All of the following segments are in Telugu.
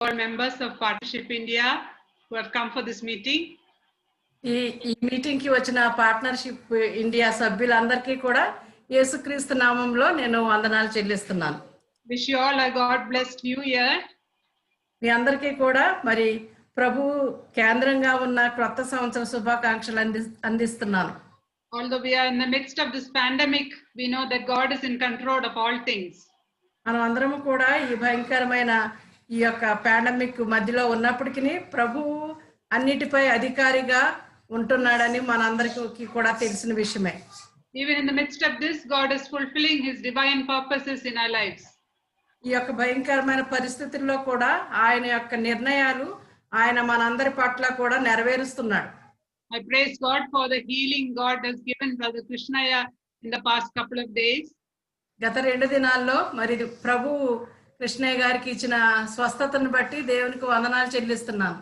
all members of Partnership India who have come for this meeting. ఈ మీటింగ్ కి వచ్చిన పార్ట్నర్షిప్ ఇండియా సభ్యులందరికీ కూడా యేసుక్రీస్తు నామములో నేను వందనాలు చెల్లిస్తున్నాను. Wish you all a God blessed new year. మీ అందరికీ కూడా మరి ప్రభు కేంద్రంగా ఉన్న క్రొత్త సంవత్సర శుభాకాంక్షలు అందిస్తున్నాను. Although we are in the midst of this pandemic, we know that God is in control of all things. మనం అందరం కూడా ఈ భయంకరమైన ఈ యొక్క పాండమిక్ మధ్యలో ఉన్నప్పటికీ ప్రభు అన్నిటిపై అధికారిగా ఉంటున్నాడని మనందరికీ కూడా తెలిసిన విషయమే. Even in the midst of this, God is fulfilling his divine purposes in our lives. ఈ యొక్క భయంకరమైన పరిస్థితుల్లో కూడా ఆయన యొక్క నిర్ణయాలు ఆయన మనందరి పట్ల కూడా నెరవేరుస్తున్నాడు. I praise God for the healing God has given Brother Krishnaya in the past couple of days. గత 2 దినాల్లో మరి ప్రభు కృష్ణయ్య గారికి ఇచ్చిన స్వస్థతను బట్టి దేవునికి వందనాలు చెల్లిస్తున్నాను.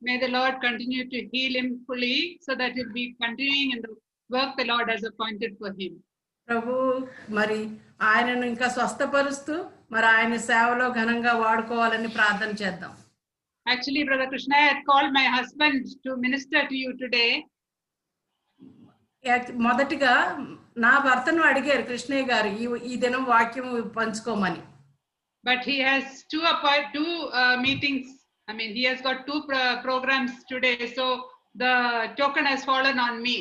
May the Lord continue to heal him fully so that he'll be continuing in the work the Lord has appointed for him. ప్రభు మరి ఆయనను ఇంకా స్వస్థపరుస్తూ మరి ఆయన సేవలో ఘనంగా వాడుకోవాలని ప్రార్థన చేద్దాం. Actually, Brother Krishnaya had called my husband to minister to you today. మొదటిగా నా భర్తను అడిగారు కృష్ణయ్య గారు ఈ దినం వాక్యం పంచుకోమని. But he has two meetings. I mean, he has got 2 programs today, so the token has fallen on me.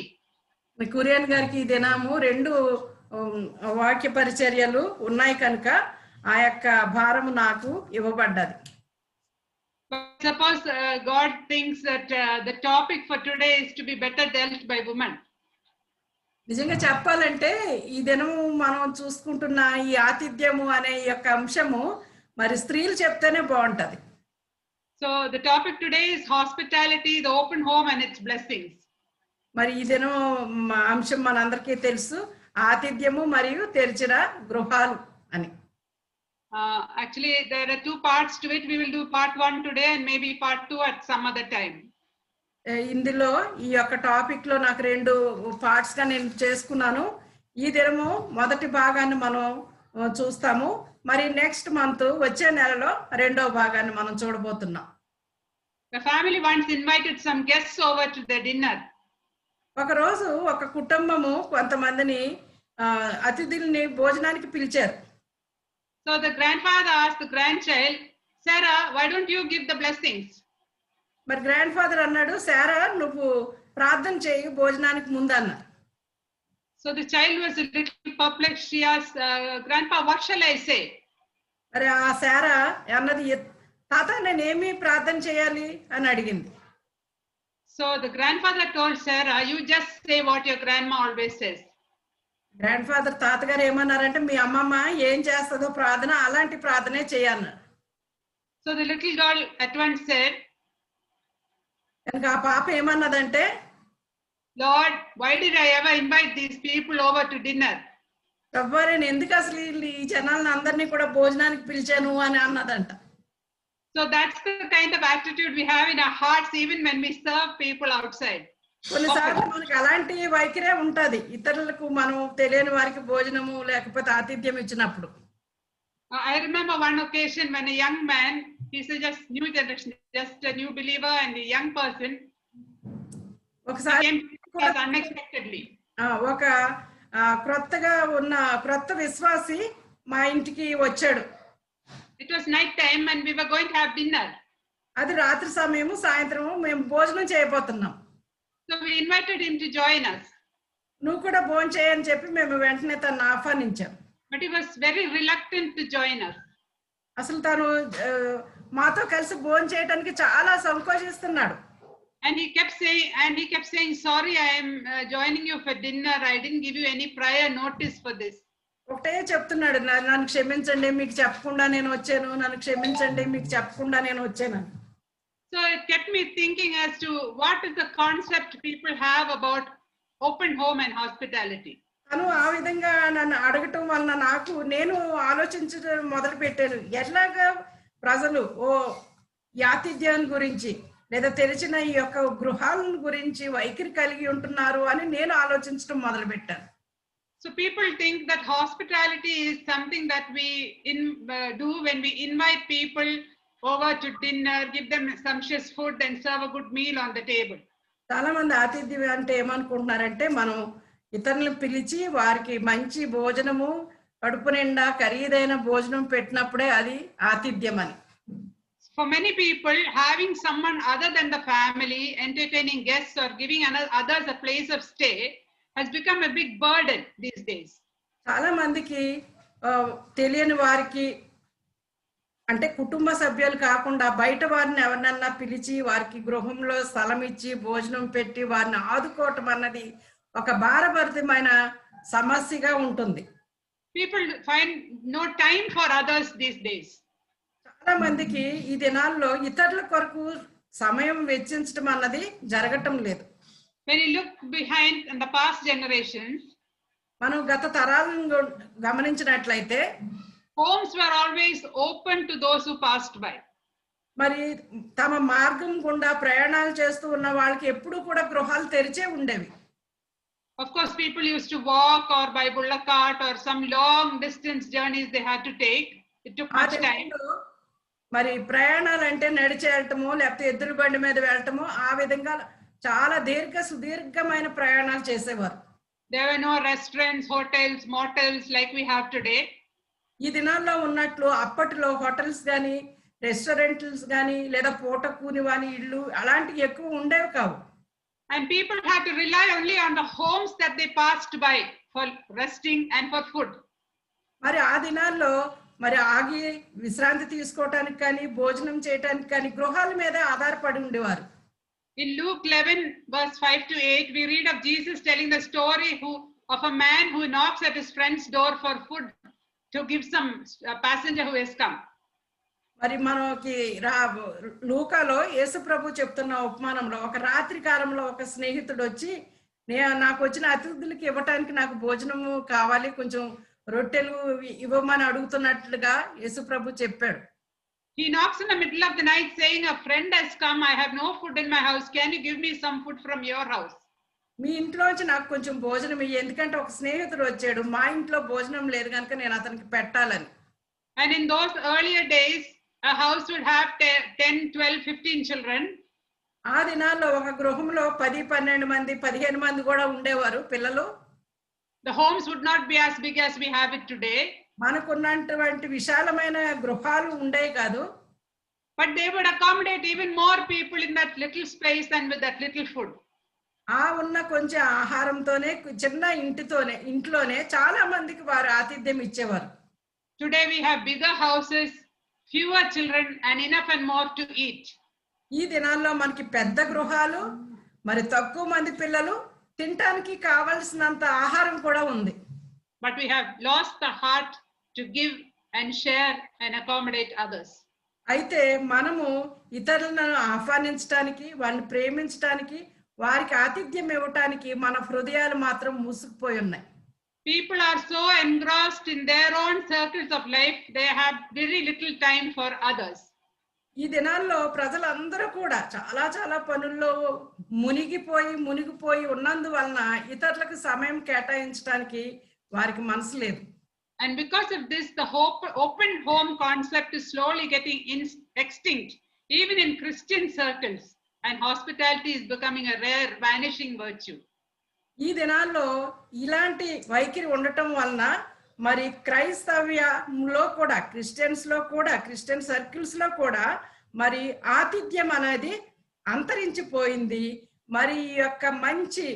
Kurian గారికి ఈ దినము 2 వాక్య పరిచర్యలు ఉన్నాయి కనుక ఆ యొక్క భారము నాకు ఇవ్వబడ్డది. But suppose God thinks that the topic for today is to be better dealt by women. నిజంగా చెప్పాలంటే ఈ దినము మనం చూసుకుంటున్న ఈ ఆతిథ్యము అనే ఈ యొక్క అంశము మరి స్త్రీలు చెప్తేనే బాగుంటది. So the topic today is hospitality, the open home and its blessings. మరి ఈ దినం అంశం మనందరికీ తెలుసు, ఆతిథ్యము మరియు తెరిచిన గృహాలు అని. Actually there are 2 parts to it. We will do part 1 today and maybe part 2 at some other time. ఇందులో ఈ యొక్క టాపిక్ లో నాకు 2 పార్ట్స్ గా నేను చేసుకున్నాను. ఈ దినము మొదటి భాగాన్ని మనం చూస్తాము, మరి నెక్స్ట్ మంత్ వచ్చే నెలలో 2వ భాగాన్ని మనం చూడబోతున్నాం. The family once invited some guests over to their dinner. ఒక రోజు ఒక కుటుంబము కొంతమందిని అతిథుల్ని భోజనానికి పిలిచారు. So the grandfather asked the grandchild, Sarah, why don't you give the blessings? మరి గ్రాండ్ ఫాదర్ అన్నాడు, సారా నువ్వు ప్రార్థన చేయి భోజనానికి ముందు అన్నారు. So the child was a little perplexed. She asked, Grandpa, what shall I say? మరి ఆ సారా అన్నది, తాత నేనేమి ప్రార్థన చేయాలి అని అడిగింది. So the grandfather told Sarah, you just say what your grandma always says. Grand father తాతగారు ఏమన్నారంటే, మీ అమ్మమ్మ ఏం చేస్తుందో ప్రార్థన అలాంటి ప్రార్థనే చేయన్నారు. So the little girl at once said, కనుక ఆ పాప ఏమన్నదంటే, Lord, why did I ever invite these people over to dinner? ప్రభువా నేను ఎందుకు అసలు ఈ జనాలను అందరినీ కూడా భోజనానికి పిలిచాను అని అన్నదంట. So that's the kind of attitude we have in our hearts even when we serve people outside. కొన్నిసార్లు మనకి అలాంటి వైఖరే ఉంటది, ఇతరులకు మనం తెలియని వారికి భోజనము లేకపోతే ఆతిథ్యం ఇచ్చినప్పుడు. I remember one occasion when a young man, he's just new generation, just a new believer and a young person, ఒకసారి came to us unexpectedly. ఒక క్రొత్తగా ఉన్న క్రొత్త విశ్వాసి మా ఇంటికి వచ్చాడు. It was night time and we were going to have dinner. అది రాత్రి సమయము, సాయంత్రము మేము భోజనం చేయబోతున్నాం. So we invited him to join us. నువ్వు కూడా భోజనం చేయని చెప్పి మేము వెంటనే తను ఆహ్వానించాం. But he was very reluctant to join us. అసలు తను మాతో కలిసి భోజనం చేయడానికి చాలా సంకోచిస్తున్నాడు. And he kept saying, sorry, I am joining you for dinner. I didn't give you any prior notice for this. ఒకటే చెప్తున్నాడు, నన్ను క్షమించండి మీకు చెప్పకుండా నేను వచ్చాను, నన్ను క్షమించండి మీకు చెప్పకుండా నేను వచ్చాను. So it kept me thinking as to what is the concept people have about open home and hospitality. తను ఆ విధంగా నన్ను అడగటం వలన నేను ఆలోచించడం మొదలు పెట్టాను, ఎట్లాగా ప్రజలు ఆతిథ్యం గురించి లేదా తెరిచిన ఈ యొక్క గృహాల గురించి వైఖరి కలిగి ఉంటున్నారు అని నేను ఆలోచించడం మొదలు పెట్టాను. So people think that hospitality is something that we do when we invite people over to dinner, give them sumptuous food, and serve a good meal on the table. చాలా మంది ఆతిథ్యం అంటే ఏమనుకుంటున్నారంటే మనం ఇతరులను పిలిచి వారికి మంచి భోజనము కడుపు నిండా ఖరీదైన భోజనం పెట్టినప్పుడే అది ఆతిథ్యం అని. For many people, having someone other than the family entertaining guests or giving others a place of stay has become a big burden these days. చాలా మందికి తెలియని వారికి అంటే కుటుంబ సభ్యులు కాకుండా బయట వారిని ఎవరినన్నా పిలిచి వారికి గృహంలో స్థలం ఇచ్చి భోజనం పెట్టి వారిని ఆదుకోవటం అన్నది ఒక భారభరితమైన సమస్యగా ఉంటుంది. People find no time for others these days. చాలా మందికి ఈ దినాల్లో ఇతరుల కొరకు సమయం వెచ్చించడం అన్నది జరగటం లేదు. When you look behind in the past generations, మనం గత తరాలను గమనించినట్లయితే homes were always open to those who passed by. మరి తమ మార్గం గుండా ప్రయాణాలు చేస్తూ ఉన్న వాళ్ళకి ఎప్పుడూ కూడా గృహాలు తెరిచే ఉండేవి. Of course, people used to walk or by bullock cart or some long distance journeys they had to take. It took much time. మరి ప్రయాణాలు అంటే నడిచి వెళ్ళటము లేకపోతే ఎద్దుల బండి మీద వెళ్ళటము ఆ విధంగా చాలా సుదీర్ఘమైన ప్రయాణాలు చేసేవారు. There were no restaurants, hotels, motels like we have today. ఈ దినాల్లో ఉన్నట్లు అప్పట్లో హోటల్స్ కానీ రెస్టారెంట్స్ కానీ లేదా పూట కూనివాని ఇళ్ళు అలాంటివి ఎక్కువ ఉండేవి కావు. And people had to rely only on the homes that they passed by for resting and for food. మరి ఆ దినాల్లో మరి ఆగి విశ్రాంతి తీసుకోవటానికి కానీ భోజనం చేయడానికి కానీ గృహాల మీద ఆధారపడి ఉండేవారు. In Luke 11 verse 5 to 8 we read of Jesus telling the story of a man who knocks at his friend's door for food to give some passenger who has come. మరి మనకి లూకాలో యేసు ప్రభు చెప్తున్న ఉపమానంలో ఒక రాత్రి కాలంలో ఒక స్నేహితుడు వచ్చి నాకు వచ్చిన అతిథులకి ఇవ్వటానికి నాకు భోజనము కావాలి కొంచెం రొట్టెలు ఇవ్వమని అడుగుతున్నట్లుగా యేసు ప్రభు చెప్పాడు. He knocks in the middle of the night saying, a friend has come, I have no food in my house, can you give me some food from your house? మీ ఇంట్లోంచి నాకు కొంచెం భోజనం ఇయ్యి ఎందుకంటే ఒక స్నేహితుడు వచ్చాడు మా ఇంట్లో భోజనం లేదు కనుక నేను అతనికి పెట్టాలని. And in those earlier days a house would have 10, 12, 15 children. ఆ దినాల్లో ఒక గృహంలో 10, 12 మంది 15 మంది కూడా ఉండేవారు పిల్లలు. The homes would not be as big as we have it today. మనకున్నటువంటి విశాలమైన గృహాలు ఉండేవి కాదు. But they would accommodate even more people in that little space and with that little food. ఆ ఉన్న కొంచెం ఆహారంతోనే చిన్న ఇంట్లోనే చాలా మందికి వారు ఆతిథ్యం ఇచ్చేవారు. Today we have bigger houses, fewer children and enough and more to eat. ఈ దినాల్లో మనకి పెద్ద గృహాలు మరి తక్కువ మంది పిల్లలు తినడానికి కావాల్సినంత ఆహారం కూడా ఉంది. But we have lost the heart to give and share and accommodate others. అయితే మనము ఇతరులను ఆహ్వానించడానికి వారిని ప్రేమించడానికి వారికి ఆతిథ్యం ఇవ్వటానికి మన హృదయాలు మాత్రం మూసుకుపోయి ఉన్నాయి. People are so engrossed in their own circles of life, they have very little time for others. ఈ దినాల్లో ప్రజలందరూ కూడా చాలా పనుల్లో మునిగిపోయి ఉన్నందువలన ఇతరులకు సమయం కేటాయించడానికి వారికి మనసు లేదు. And because of this, the open home concept is slowly getting extinct, even in Christian circles, and hospitality is becoming a rare, vanishing virtue. ఈ దినాల్లో ఇలాంటి వైఖరి ఉండటం వలన మరి క్రైస్తవ్యంలో కూడా క్రిస్టియన్ సర్కిల్స్ లో కూడా మరి ఆతిథ్యం అనేది అంతరించిపోయింది. మరి ఈ యొక్క మంచి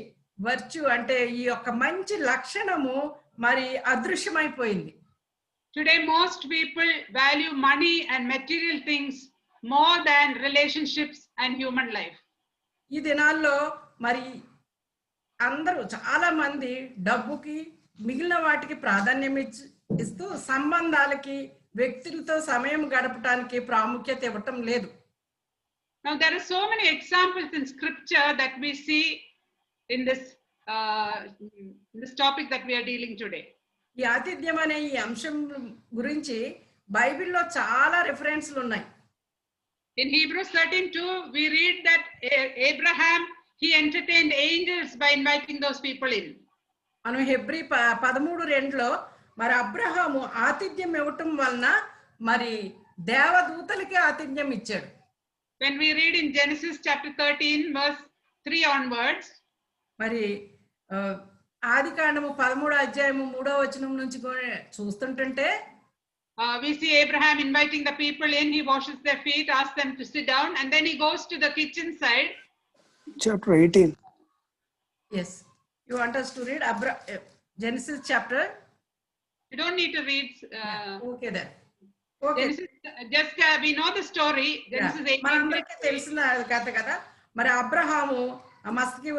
వర్చ్యూ అంటే ఈ యొక్క మంచి లక్షణము మరి అదృశ్యమైపోయింది. Today most people value money and material things more than relationships and human life. ఈ దినాల్లో మరి అందరూ చాలా మంది డబ్బుకి మిగిలిన వాటికి ప్రాధాన్యం ఇస్తూ సంబంధాలకి వ్యక్తులతో సమయం గడపడానికి ప్రాముఖ్యత ఇవ్వటం లేదు. Now there are so many examples in scripture that we see in this topic that we are dealing today. ఈ ఆతిథ్యం అనే ఈ అంశం గురించి బైబిల్లో చాలా రిఫరెన్స్లు ఉన్నాయి. In Hebrews 13:2 we read that Abraham, he entertained angels by inviting those people in. మనం హెబ్రీ 13:2లో మరి అబ్రహాము ఆతిథ్యం ఇవ్వటం వలన మరి దేవదూతలకి ఆతిథ్యం ఇచ్చాడు. When we read in Genesis chapter 13 verse 3 onwards, మరి ఆదికాండము 13వ అధ్యాయము 3వ వచనం నుంచి చూస్తుంటే we see Abraham inviting the people in. He washes their feet, asks them to sit down, and then he goes to the kitchen side. Chapter 18. Yes, you want us to read Genesis chapter? You don't need to read. Okay then. Okay. Genesis, just we know the story. Genesis 18. మనందరికీ తెలిసిన కథ కదా. మరి అబ్రహాము ఆ మస్తకి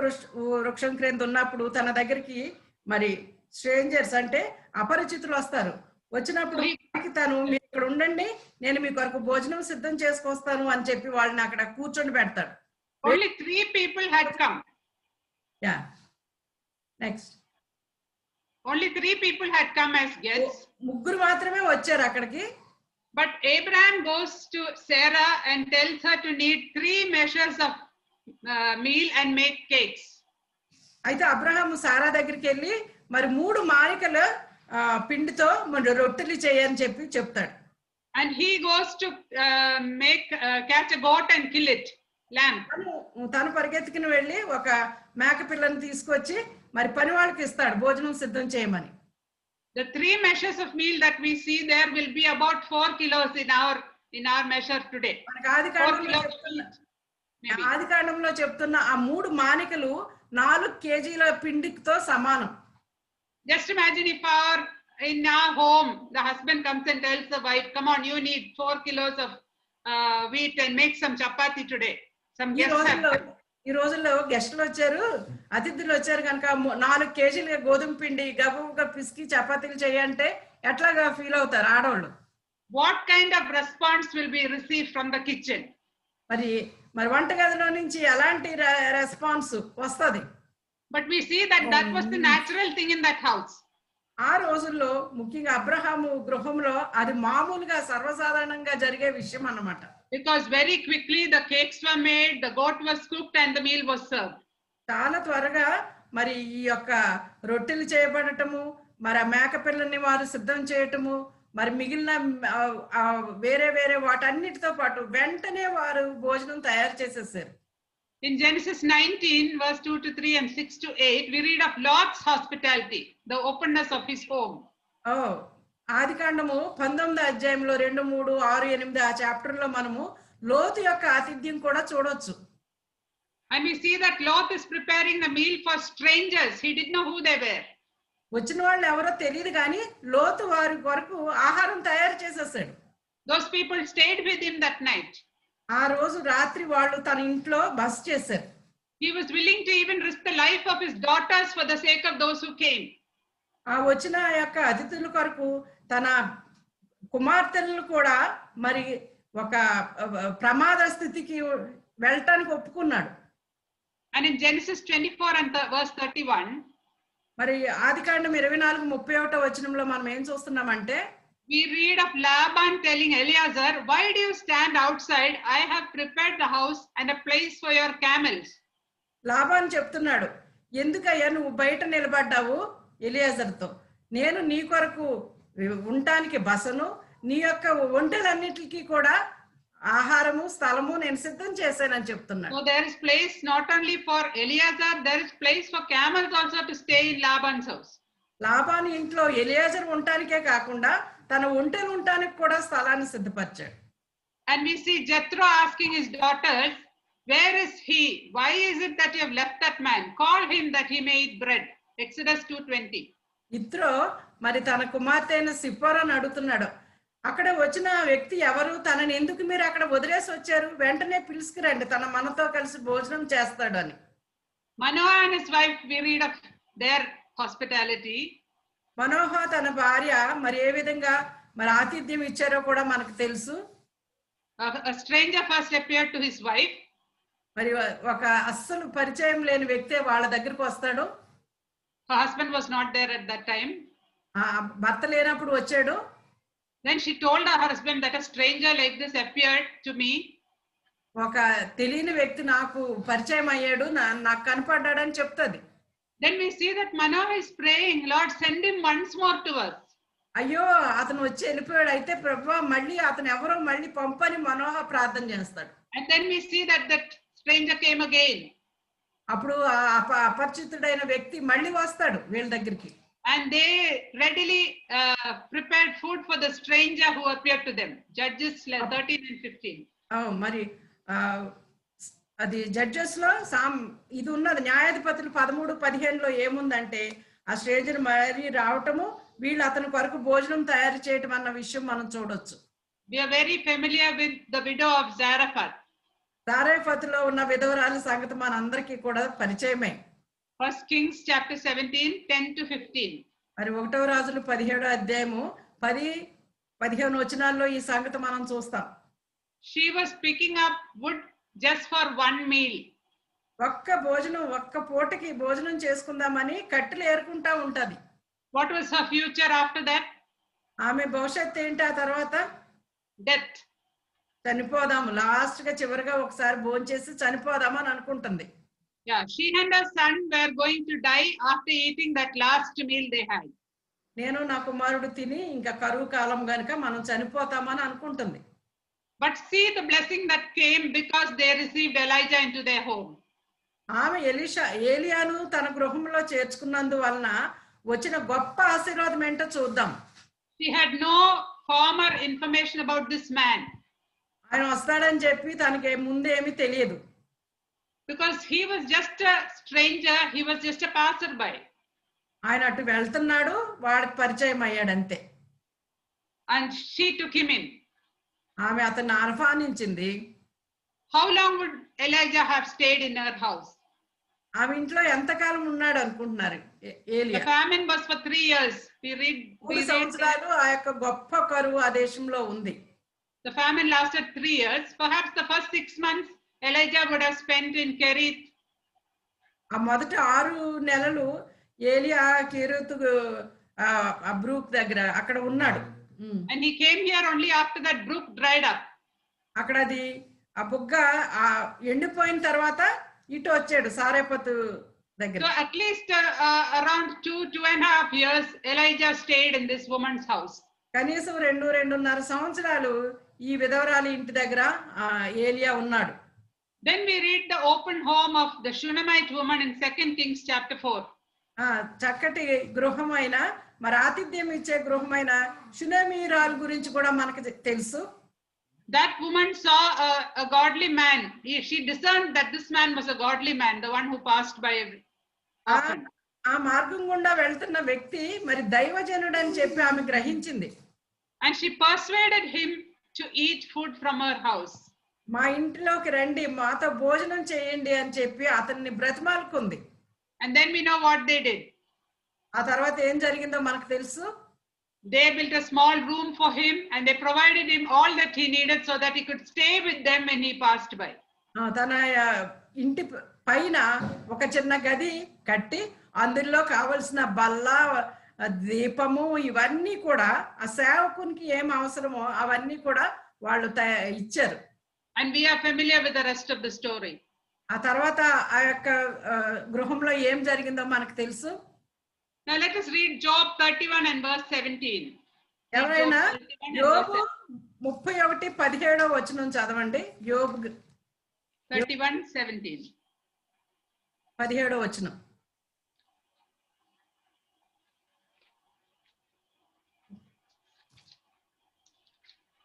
వృక్షం క్రింద ఉన్నప్పుడు తన దగ్గరికి మరి స్ట్రేంజర్స్ అంటే అపరిచితులు వస్తారు. వచ్చినప్పుడు తను మీరు ఇక్కడ ఉండండి, నేను మీ కొరకు భోజనం సిద్ధం చేసుకొస్తాను అని చెప్పి వాళ్ళని అక్కడ కూర్చొని పెడతాడు. Only 3 people had come. Yeah. Next. Only 3 people had come as guests. ముగ్గురు మాత్రమే వచ్చారు అక్కడికి. But Abraham goes to Sarah and tells her to knead 3 measures of meal and make cakes. అయితే అబ్రహాము సారా దగ్గరికి వెళ్ళి మరి 3 మానికల పిండితో మరి రొట్టెలు చేయని చెప్పి చెప్తాడు. And he goes to catch a goat and kill it, lamb. తను పరిగెత్తుకుని వెళ్ళి ఒక మేక పిల్లని తీసుకొచ్చి మరి పని వాళ్ళకి ఇస్తాడు భోజనం సిద్ధం చేయమని. The 3 measures of meal that we see there will be about 4 kilos in our measure today. మనకి ఆదికాండంలో చెప్తున్న ఆ 3 మానికలు 4 కేజీల పిండితో సమానం. Just imagine if in our home the husband comes and tells the wife, come on, you need 4 kilos of wheat and make some chapati today. Some guests have come. ఈ రోజుల్లో గెస్టులు వచ్చారు, అతిథులు వచ్చారు కనుక 4 కేజీల గోధుమ పిండి గబగబా పిసికి చపాతీలు చేయంటే ఎట్లాగా ఫీల్ అవుతారు ఆడవాళ్ళు? What kind of response will be received from the kitchen? మరి వంటగదిలో నుంచి ఎలాంటి రెస్పాన్స్ వస్తది? But we see that was the natural thing in that house. ఆ రోజుల్లో ముఖ్యంగా అబ్రహాము గృహంలో అది మామూలుగా సర్వసాధారణంగా జరిగే విషయం అన్నమాట. Because very quickly the cakes were made, the goat was cooked and the meal was served. చాలా త్వరగా మరి ఈ యొక్క రొట్టెలు చేయబడటము, మరి ఆ మేక పిల్లని వారు సిద్ధం చేయటము, మరి మిగిలిన వేరే వేరే వాటన్నిటితో పాటు వెంటనే వారు భోజనం తయారు చేసేసారు. In Genesis 19 verse 2 to 3 and 6 to 8 we read of Lot's hospitality, the openness of his home. ఆదికాండము 19వ అధ్యాయంలో 2, 3, 6, 8 ఆ చాప్టర్ లో మనము లోతు యొక్క ఆతిథ్యం కూడా చూడొచ్చు. And we see that Lot is preparing the meal for strangers. He didn't know who they were. వచ్చిన వాళ్ళు ఎవరో తెలియదు కానీ లోతు వారి కొరకు ఆహారం తయారు చేసేసాడు. Those people stayed with him that night. ఆ రోజు రాత్రి వాళ్ళు తన ఇంట్లో బస చేశారు. He was willing to even risk the life of his daughters for the sake of those who came. ఆ వచ్చిన యొక్క అతిథుల కొరకు తన కుమార్తెలను కూడా మరి ఒక ప్రమాద స్థితికి వెళ్ళటానికి ఒప్పుకున్నాడు. And in Genesis 24 and verse 31, మరి ఆదికాండం 24:31 వచనంలో మనం ఏం చూస్తున్నామంటే we read of Laban telling Eliezer, why do you stand outside? I have prepared the house and a place for your camels. Laban చెప్తున్నాడు, ఎందుకయ్యా నువ్వు బయట నిలబడ్డావు ఎలియాజరుతో, నేను నీ కొరకు ఉండటానికి బసను, నీ యొక్క ఒంటెలన్నిటికీ కూడా ఆహారము స్థలము నేను సిద్ధం చేశానని చెప్తున్నాడు. So there is place not only for Eliezer, there is place for camels also to stay in Laban's house. Laban ఇంట్లో ఎలియాజరు ఉండటానికే కాకుండా తన ఒంటెలు ఉండటానికి కూడా స్థలాన్ని సిద్ధపరిచాడు. And we see Jethro asking his daughters, where is he? Why is it that you have left that man? Call him that he may eat bread. Exodus 2:20. ఇత్రో మరి తన కుమార్తె అయిన సిప్పోరాను అడుగుతున్నాడు, అక్కడ వచ్చిన వ్యక్తి ఎవరు, తనని ఎందుకు మీరు అక్కడ వదిలేసి వచ్చారు, వెంటనే పిలుచుకురండి, తన మనతో కలిసి భోజనం చేస్తాడు అని. Manoah and his wife, we read of their hospitality. మనోహ తన భార్య మరి ఏ విధంగా మరి ఆతిథ్యం ఇచ్చారో కూడా మనకు తెలుసు. A stranger first appeared to his wife. మరి ఒక అస్సలు పరిచయం లేని వ్యక్తి వాళ్ళ దగ్గరికి వస్తాడు. Her husband was not there at that time. భర్త లేనప్పుడు వచ్చాడు. Then she told her husband that a stranger like this appeared to me. ఒక తెలియని వ్యక్తి నాకు పరిచయం అయ్యాడు, నాకు కనపడ్డాడని చెప్తుంది. Then we see that Manoah is praying, Lord, send him once more to us. అయ్యో అతను వచ్చి వెళ్ళిపోయాడు, అయితే ప్రభువా మళ్ళీ అతను ఎవరో మళ్ళీ పంపని మనోహ ప్రార్థన చేస్తాడు. And then we see that that stranger came again. అప్పుడు ఆ అపరిచితుడైన వ్యక్తి మళ్ళీ వస్తాడు వీళ్ళ దగ్గరికి. And they readily prepared food for the stranger who appeared to them. Judges 13 and 15. మరి అది జడ్జెస్ లో ఇది ఉన్నది. న్యాయాధిపతులు 13-15లో ఏముందంటే ఆ స్ట్రేంజర్ మరి రావటము, వీళ్ళు అతని కొరకు భోజనం తయారు చేయటం అన్న విషయం మనం చూడొచ్చు. We are very familiar with the widow of Zarephath. జారేఫతులో ఉన్న విధవరాలి సంగతి మనందరికీ కూడా పరిచయమే. 1 Kings chapter 17, 10-15. మరి 1వ రాజులు 17వ అధ్యాయము 10-15 వచనాల్లో ఈ సంగతి మనం చూస్తాం. She was picking up wood just for one meal. ఒక్క పూటకి భోజనం చేసుకుందామని కట్టెలు ఏరుకుంటా ఉంటది. What was her future after that? ఆమె భవిష్యత్తు ఏంటి ఆ తర్వాత? Death. చనిపోదాము, లాస్ట్ గా చివరిగా ఒకసారి భోంచేసి చనిపోదామని అనుకుంటుంది. Yeah, she and her son were going to die after eating that last meal they had. నేను నా కుమారుడు తిని ఇంకా కరువు కాలం గనుక మనం చనిపోతామని అనుకుంటుంది. But see the blessing that came because they received Elijah into their home. ఆమె ఏలియాను తన గృహంలో చేర్చుకున్నందువలన వచ్చిన గొప్ప ఆశీర్వాదం ఏంటో చూద్దాం. She had no former information about this man. ఆయన వస్తాడని చెప్పి తనకి ముందేమీ తెలియదు. Because he was just a stranger, he was just a passerby. ఆయన అటు వెళ్తున్నాడు, వాడికి పరిచయం అయ్యాడంతే. And she took him in. ఆమె అతన్ని ఆహ్వానించింది. How long would Elijah have stayed in her house? ఆమె ఇంట్లో ఎంతకాలం ఉన్నాడు అనుకుంటున్నారు ఏలియా? The famine was for 3 years. We read 3 సంవత్సరాలు ఆ యొక్క గొప్ప కరువు ఆ దేశంలో ఉంది. The famine lasted 3 years. Perhaps the first 6 months Elijah would have spent in Kerith. ఆ మొదటి 6 నెలలు ఏలియా కెరీతు ఆ బ్రూక్ దగ్గర అక్కడ ఉన్నాడు. And he came here only after that brook dried up. అక్కడ అది ఆ బుగ్గ ఎండిపోయిన తర్వాత ఇటు వచ్చాడు సారేపతు దగ్గర. So at least around 2.5 years Elijah stayed in this woman's house. కనీసం 2.5 సంవత్సరాలు ఈ విధవరాలి ఇంటి దగ్గర ఏలియా ఉన్నాడు. Then we read the open home of the Shunammite woman in 2 Kings chapter 4. చక్కటి గృహమైన మరి ఆతిథ్యం ఇచ్చే గృహమైన షునేమీరాలు గురించి కూడా మనకు తెలుసు. That woman saw a godly man. She discerned that this man was a godly man, the one who passed by often. ఆ మార్గం గుండా వెళ్తున్న వ్యక్తి మరి దైవజనుడు అని చెప్పి ఆమె గ్రహించింది. And she persuaded him to eat food from her house. మా ఇంట్లోకి రండి, మాతో భోజనం చేయండి అని చెప్పి అతన్ని బ్రతిమాలుకుంది. And then we know what they did. ఆ తర్వాత ఏం జరిగిందో మనకు తెలుసు. They built a small room for him and they provided him all that he needed so that he could stay with them when he passed by. తన ఇంటి పైన ఒక చిన్న గది కట్టి అందులో కావలసిన బల్ల, దీపము ఇవన్నీ కూడా ఆ సేవకునికి ఏం అవసరమో అవన్నీ కూడా వాళ్ళు ఇచ్చారు. And we are familiar with the rest of the story. ఆ తర్వాత ఆ యొక్క గృహంలో ఏం జరిగిందో మనకు తెలుసు. Now let us read Job 31 and verse 17. ఎవరైనా యోబు 31:17 వచనం చదవండి. యోబు 31:17. 17 వచనం.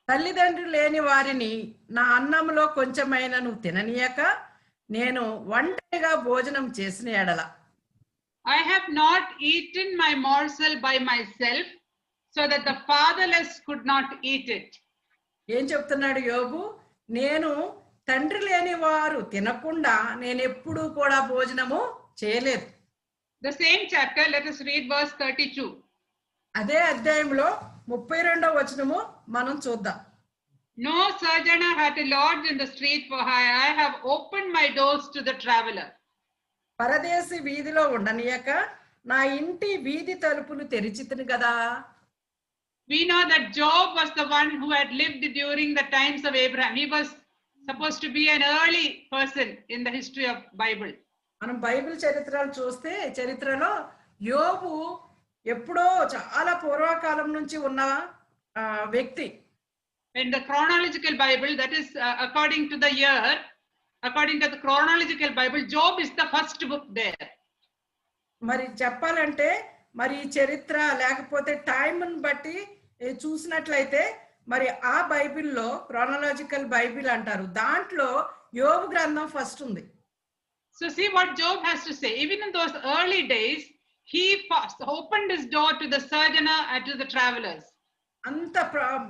తల్లిదండ్రులు లేని వారిని నా అన్నంలో కొంచెమైనా నువ్వు తిననీయక నేను ఒంటరిగా భోజనం చేసిన ఎడల. I have not eaten my morsel by myself so that the fatherless could not eat it. ఏం చెప్తున్నాడు యోబు? నేను తండ్రి లేని వారు తినకుండా నేను ఎప్పుడూ కూడా భోజనము చేయలేదు. The same chapter, let us read verse 32. అదే అధ్యాయంలో 32వ వచనము మనం చూద్దాం. No sojourner had to lodge in the street, for I have opened my doors to the traveler. పరదేశి వీధిలో ఉండనీయక నా ఇంటి వీధి తలుపులు తెరిచితిని కదా. We know that Job was the one who had lived during the times of Abraham. He was supposed to be an early person in the history of Bible. మనం బైబిల్ చరిత్రలు చూస్తే చరిత్రలో యోబు ఎప్పుడో చాలా పూర్వకాలం నుంచి ఉన్న వ్యక్తి. In the chronological Bible, that is according to the year, according to the chronological Bible, Job is the first book there. మరి చెప్పాలంటే మరి చరిత్ర లేకపోతే టైంని బట్టి చూసినట్లయితే మరి ఆ బైబిల్లో క్రోనాలజికల్ బైబిల్ అంటారు, దాంట్లో యోబు గ్రంథం ఫస్ట్ ఉంది. So see what Job has to say. Even in those early days, he opened his door to the sojourner and to the travelers. అంత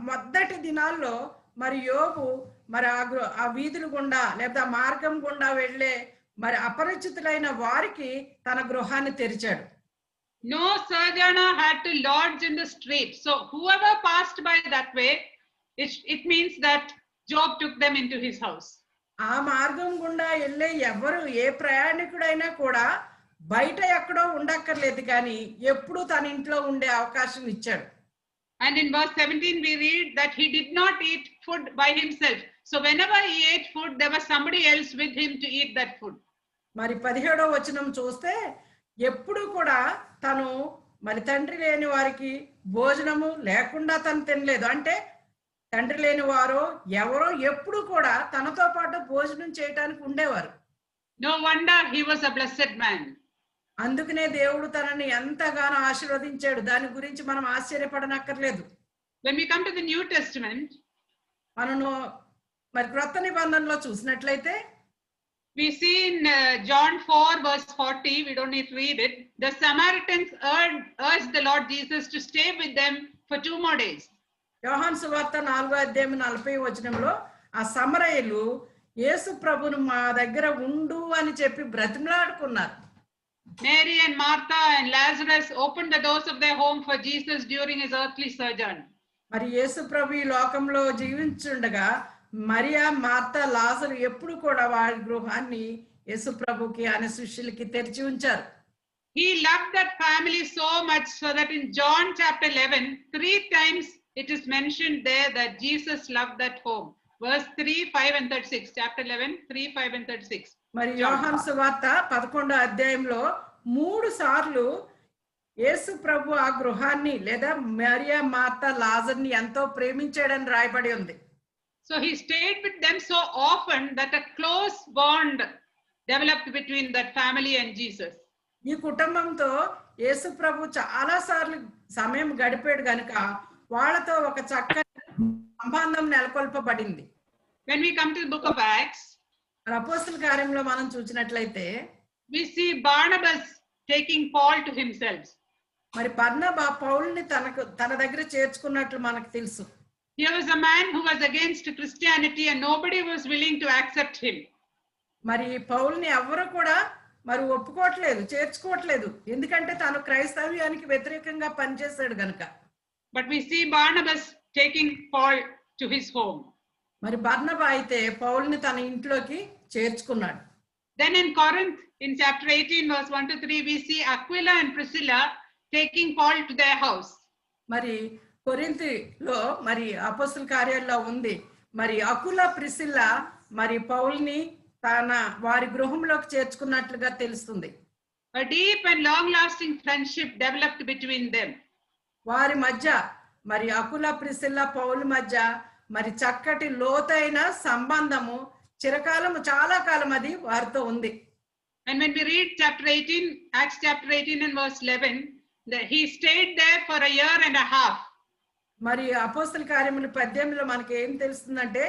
మొదటి దినాల్లో మరి యోబు మరి ఆ వీధుల గుండా లేదా మార్గం గుండా వెళ్ళే మరి అపరిచితులైన వారికి తన గృహాన్ని తెరిచాడు. No sojourner had to lodge in the street. So whoever passed by that way, it means that Job took them into his house. ఆ మార్గం గుండా వెళ్ళే ఎవరు ఏ ప్రయాణికుడైనా కూడా బయట ఎక్కడో ఉండక్కర్లేదు, కానీ ఎప్పుడు తన ఇంట్లో ఉండే అవకాశం ఇచ్చాడు. And in verse 17 we read that he did not eat food by himself. So whenever he ate food, there was somebody else with him to eat that food. మరి 17వ వచనం చూస్తే ఎప్పుడు కూడా తను మరి తండ్రి లేని వారికి భోజనము లేకుండా తను తినలేదు. అంటే తండ్రి లేని వారు ఎవరో ఎప్పుడు కూడా తనతో పాటు భోజనం చేయడానికి ఉండేవారు. No wonder he was a blessed man. అందుకనే దేవుడు తనని ఎంతగానో ఆశీర్వదించాడు. దాని గురించి మనం ఆశ్చర్యపడనక్కర్లేదు. When we come to the New Testament, మనను మరి క్రొత్త నిబంధనలో చూసినట్లయితే we see in John 4 verse 40, we don't need to read it, the Samaritans urged the Lord Jesus to stay with them for 2 more days. యోహాను సువార్త 4వ అధ్యాయం 40వ వచనంలో ఆ సమరయులు యేసు ప్రభును మా దగ్గర ఉండు అని చెప్పి బ్రతిమలాడుకున్నారు. Mary and Martha and Lazarus opened the doors of their home for Jesus during his earthly sojourn. మరి యేసు ప్రభు ఈ లోకంలో జీవించుండగా మరియా, మార్తా, లాజరు ఎప్పుడు కూడా వారి గృహాన్ని యేసు ప్రభుకి ఆయన శిష్యులకి తెరిచి ఉంచారు. He loved that family so much so that in John chapter 11, 3 times it is mentioned there that Jesus loved that home. Verse 3, 5 and 36. Chapter 11, 3, 5 and 36. మరి యోహాను సువార్త 11వ అధ్యాయంలో 3 సార్లు యేసు ప్రభు ఆ గృహాన్ని లేదా మరియా, మార్తా, లాజర్ని ఎంతో ప్రేమించాడని రాయబడి ఉంది. So he stayed with them so often that a close bond developed between that family and Jesus. ఈ కుటుంబంతో యేసు ప్రభు చాలా సార్లు సమయం గడిపాడు గనుక వాళ్ళతో ఒక చక్కని సంబంధం నెలకొల్పబడింది. When we come to the book of Acts, అపోస్తల కార్యంలో మనం చూసినట్లయితే we see Barnabas taking Paul to himself. మరి బర్నబా పౌలుని తన దగ్గర చేర్చుకున్నట్లు మనకు తెలుసు. Here was a man who was against Christianity and nobody was willing to accept him. మరి పౌలుని ఎవరు కూడా మరి ఒప్పుకోవట్లేదు, చేర్చుకోవట్లేదు, ఎందుకంటే తాను క్రైస్తవ్యానికి వ్యతిరేకంగా పనిచేశాడు గనుక. But we see Barnabas taking Paul to his home. మరి బర్నబా అయితే పౌలుని తన ఇంట్లోకి చేర్చుకున్నాడు. Then in Corinth, in chapter 18, verse 1 to 3, we see Aquila and Priscilla taking Paul to their house. మరి కొరింథీలో మరి అపోస్తల కార్యాల్లో ఉంది, మరి అకుల, ప్రిసిల్లా మరి పౌల్ని తన వారి గృహంలోకి చేర్చుకున్నట్లుగా తెలుస్తుంది. A deep and long-lasting friendship developed between them. వారి మధ్య మరి అకుల, ప్రిసిల్లా, పౌలు మధ్య మరి చక్కటి లోతైన సంబంధము చిరకాలము, చాలా కాలం అది వారితో ఉంది. And when we read chapter 18, Acts chapter 18 and verse 11, he stayed there for a year and a half. మరి అపోస్తల కార్యములు 18లో మనకి ఏం తెలుస్తుందంటే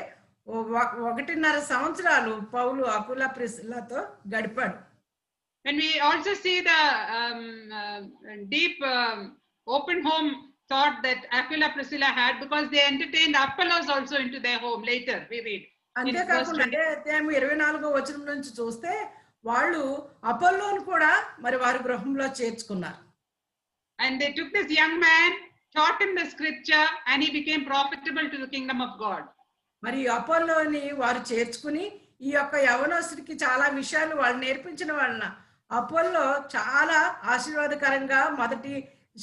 1.5 సంవత్సరాలు పౌలు అకుల, ప్రిసిల్లాతో గడిపాడు. And we also see the deep open home thought that Aquila, Priscilla had, because they entertained Apollos also into their home later, we read. అంతేకాకుండా అధ్యాయం 24వ వచనం నుంచి చూస్తే వాళ్ళు అపోల్లోను కూడా మరి వారి గృహంలో చేర్చుకున్నారు. And they took this young man, taught him the scripture, and he became profitable to the kingdom of God. మరి అపోల్లోని వారు చేర్చుకుని ఈ యొక్క యవనస్తుడికి చాలా విషయాలు వాళ్ళు నేర్పించిన వలన అపోల్లో చాలా ఆశీర్వాదకరంగా మొదటి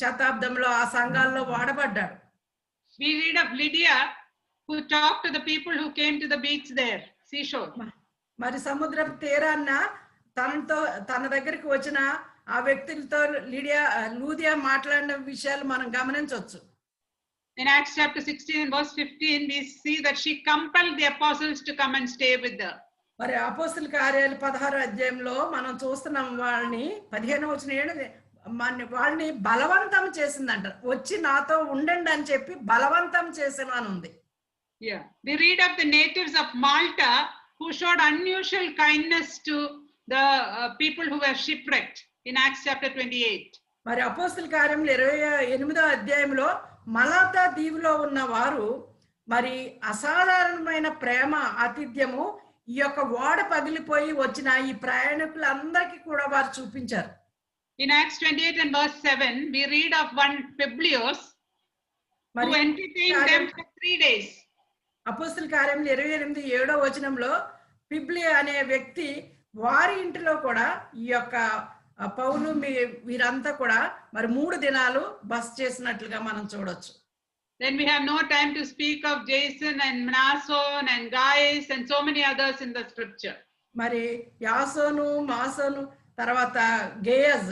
శతాబ్దంలో ఆ సంఘాల్లో వాడబడ్డాడు. We read of Lydia, who talked to the people who came to the beach there, seashore. మరి సముద్రపు తీరాన్న తన దగ్గరికి వచ్చిన ఆ వ్యక్తులతో లూదియా మాట్లాడిన విషయాలు మనం గమనించవచ్చు. In Acts chapter 16 and verse 15, we see that she compelled the apostles to come and stay with her. మరి అపోస్తల కార్యాలు 16వ అధ్యాయంలో మనం చూస్తున్నాం, వాళ్ళని 15వ వచనం వాళ్ళని బలవంతం చేసిందంట. వచ్చి నాతో ఉండండి అని చెప్పి బలవంతం చేసినాను ఉంది. Yeah, we read of the natives of Malta who showed unusual kindness to the people who were shipwrecked in Acts chapter 28. మరి అపోస్తల కార్యములు 28వ అధ్యాయంలో మలాతా దీవులో ఉన్న వారు మరి అసాధారణమైన ప్రేమ ఆతిథ్యము ఈ యొక్క ఓడ పగిలిపోయి వచ్చిన ఈ ప్రయాణికులందరికీ కూడా వారు చూపించారు. In Acts 28 and verse 7, we read of one Publius who entertained them for 3 days. అపోస్తల కార్యములు 28:7 వచనంలో పిబ్లి అనే వ్యక్తి వారి ఇంటిలో కూడా ఈ యొక్క పౌలు వీరంతా కూడా మరి 3 దినాలు బస చేసినట్లుగా మనం చూడొచ్చు. Then we have no time to speak of Jason and Mnason and Gaius and so many others in the scripture. మరి యాసోను మాసోను తర్వాత గేయజ్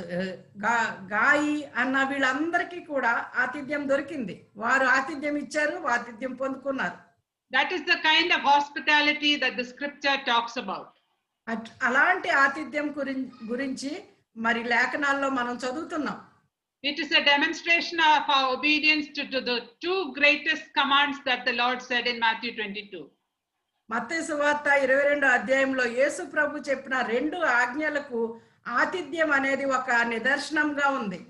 గాయి అన్న వీళ్ళందరికీ కూడా ఆతిథ్యం దొరికింది. వారు ఆతిథ్యం ఇచ్చారు, ఆతిథ్యం పొందుకున్నారు. That is the kind of hospitality that the scripture talks about. అలాంటి ఆతిథ్యం గురించి మరి లేఖనాల్లో మనం చదువుతున్నాం. It is a demonstration of our obedience to the 2 greatest commands that the Lord said in Matthew 22. మత్తయి సువార్త 22వ అధ్యాయంలో యేసు ప్రభు చెప్పిన 2 ఆజ్ఞలకు ఆతిథ్యం అనేది ఒక నిదర్శనంగా ఉంది.